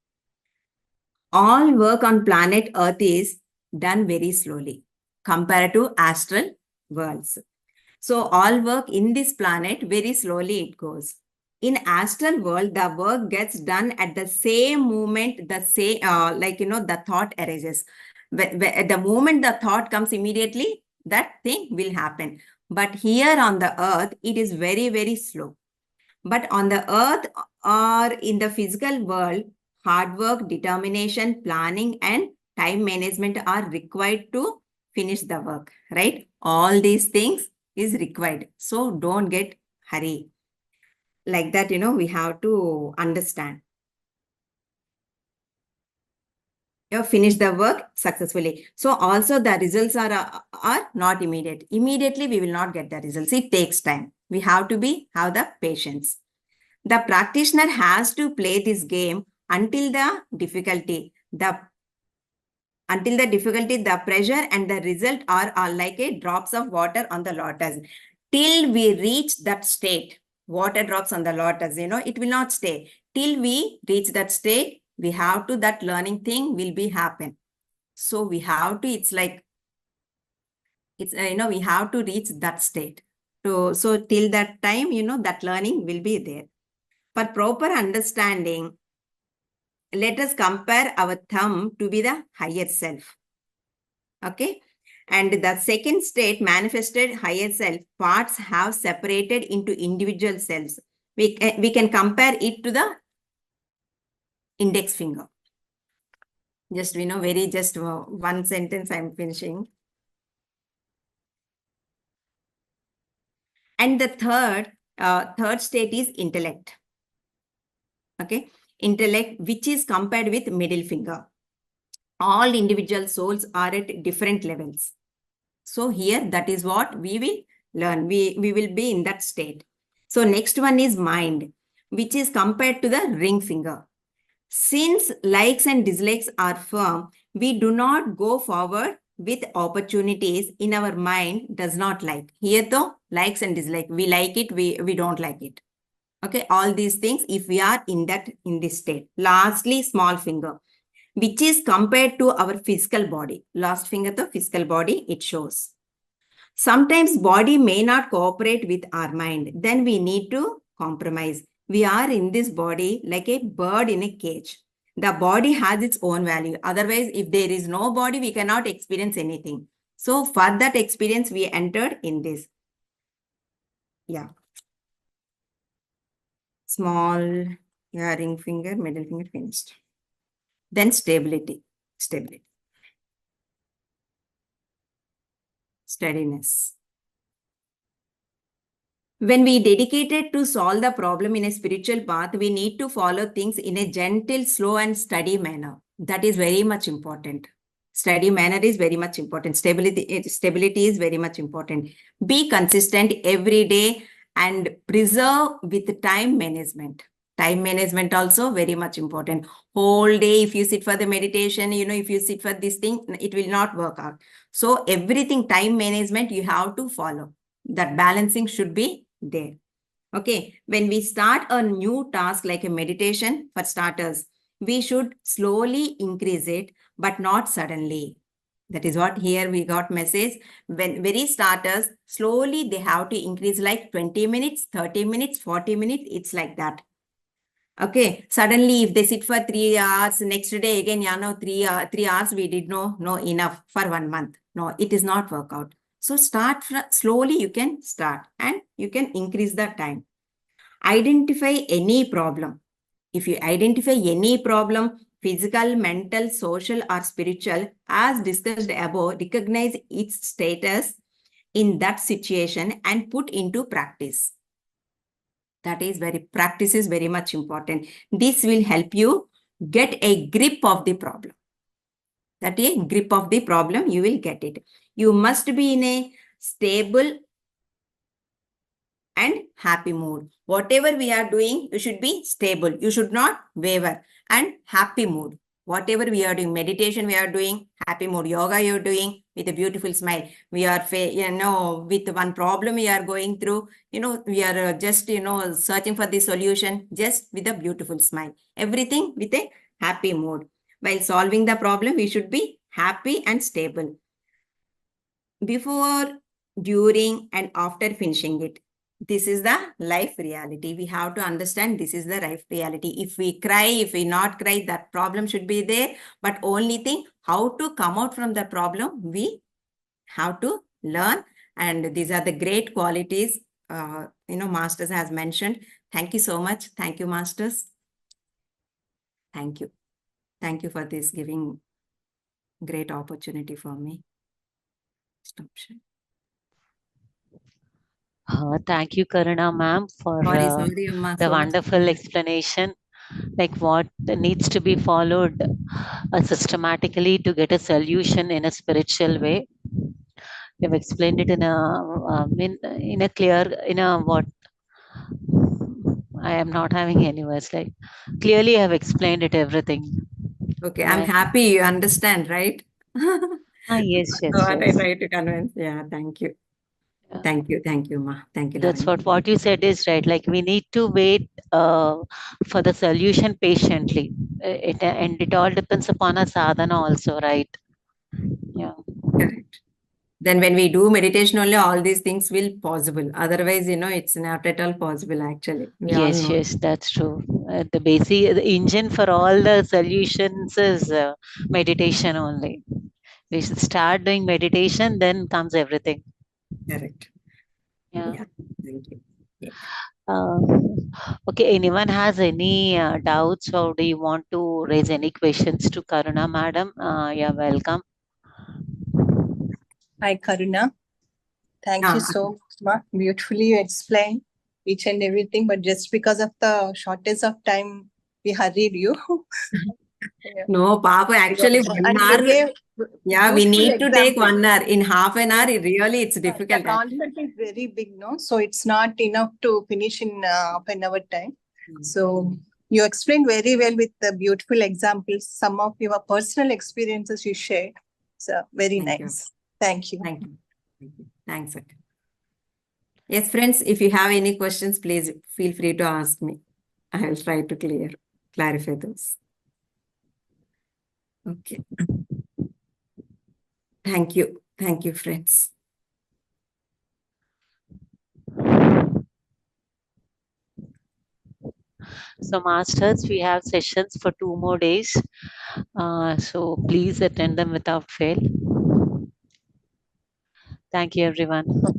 All work on planet Earth is done very slowly compared to astral worlds. So all work in this planet, very slowly it goes. In astral world, the work gets done at the same moment, the same, the thought arises. The moment the thought comes, immediately, that thing will happen. But here on the earth, it is very, very slow. But on the earth or in the physical world, hard work, determination, planning, and time management are required to finish the work, right? All these things is required. So don't get hurry. Like that, we have to understand. You finish the work successfully. So also the results are not immediate. Immediately we will not get the results. It takes time. We have to have the patience. The practitioner has to play this game until the difficulty, the pressure and the result are like a drops of water on the lotus. Till we reach that state, water drops on the lotus, it will not stay. Till we reach that state, we have to, that learning thing will be happen. So we have to, it's like, it's, we have to reach that state. So till that time, that learning will be there. For proper understanding, let us compare our thumb to be the higher self. Okay. And the second state, manifested higher self, parts have separated into individual cells. We can compare it to the index finger. Just, one sentence I'm finishing. And the third state is intellect. Okay. Intellect, which is compared with middle finger. All individual souls are at different levels. So here, that is what we will learn. We will be in that state. So next one is mind, which is compared to the ring finger. Since likes and dislikes are firm, we do not go forward with opportunities in our mind does not like. Here though, likes and dislike, we like it, we don't like it. Okay, all these things if we are in this state. Lastly, small finger, which is compared to our physical body. Last finger, the physical body, it shows. Sometimes body may not cooperate with our mind. Then we need to compromise. We are in this body like a bird in a cage. The body has its own value. Otherwise, if there is no body, we cannot experience anything. So for that experience, we entered in this. Yeah. Small ring finger, middle finger finished. Then stability. Steadiness. When we dedicated to solve the problem in a spiritual path, we need to follow things in a gentle, slow, and steady manner. That is very much important. Steady manner is very much important. Stability is very much important. Be consistent every day and preserve with time management. Time management also very much important. Whole day, if you sit for the meditation, if you sit for this thing, it will not work out. So everything, time management, you have to follow. That balancing should be there. Okay. When we start a new task like a meditation, for starters, we should slowly increase it, but not suddenly. That is what here we got message. When very starters, slowly they have to increase like 20 minutes, 30 minutes, 40 minutes. It's like that. Okay. Suddenly, if they sit for 3 hours, next day again, 3 hours, we did no enough for 1 month. No, it is not work out. So start slowly, you can start and you can increase the time. Identify any problem. If you identify any problem, physical, mental, social, or spiritual, as discussed above, recognize its status in that situation and put into practice. Practice is very much important. This will help you get a grip of the problem. That is grip of the problem, you will get it. You must be in a stable and happy mood. Whatever we are doing, you should be stable. You should not waver. And happy mood. Whatever we are doing, meditation we are doing, happy mood. Yoga you're doing with a beautiful smile. We are, with one problem we are going through, we are just, searching for the solution just with a beautiful smile. Everything with a happy mood. While solving the problem, we should be happy and stable. Before, during, and after finishing it. This is the life reality. We have to understand this is the life reality. If we cry, if we not cry, that problem should be there. But only thing, how to come out from the problem, we have to learn. And these are the great qualities, Masters has mentioned. Thank you so much. Thank you, Masters. Thank you. Thank you for this giving great opportunity for me. Stop sharing. Thank you, Karuna ma'am, for the wonderful explanation, like what needs to be followed systematically to get a solution in a spiritual way. You've explained it in a clear, what I am not having any words. Like clearly, I have explained it everything. Okay, I'm happy you understand, right? Yes. So I try to convince. Yeah, thank you. Thank you, Ma. Thank you, That's Lavanya. what you said is right. Like we need to wait for the solution patiently. And it all depends upon a sadhana also, right? Yeah. Correct. Then when we do meditation only, all these things will possible. Otherwise, it's not at all possible actually. We all Yes, know. yes, that's true. The engine for all the solutions is meditation only. We should start doing meditation, then comes everything. Correct. Yeah. Yeah. Thank you. Yeah. Uh, okay, anyone has any doubts or do you want to raise any questions to Karuna madam? Yeah, welcome. Hi, Karuna. Thank you Ah, so much. Beautifully you explained each and everything, but just because of the shortage of time, we hurried you. Yeah. no, Papa, actually And 1 hour. you gave Yeah, we beautiful need to take example. 1 hour. In half an hour, it's The difficult. concept is very big, no? So it's not enough to finish in half an hour time. So you explained very well with the beautiful examples, some of your personal experiences you shared. So very Thank you. nice. Thank you. Thank you. Thank you. Thanks, sir. Yes, friends, if you have any questions, please feel free to ask me. I will try to clarify those. Okay. Thank you. Thank you, friends. So, masters, we have sessions for 2 more days. So please attend them without fail. Thank you, everyone.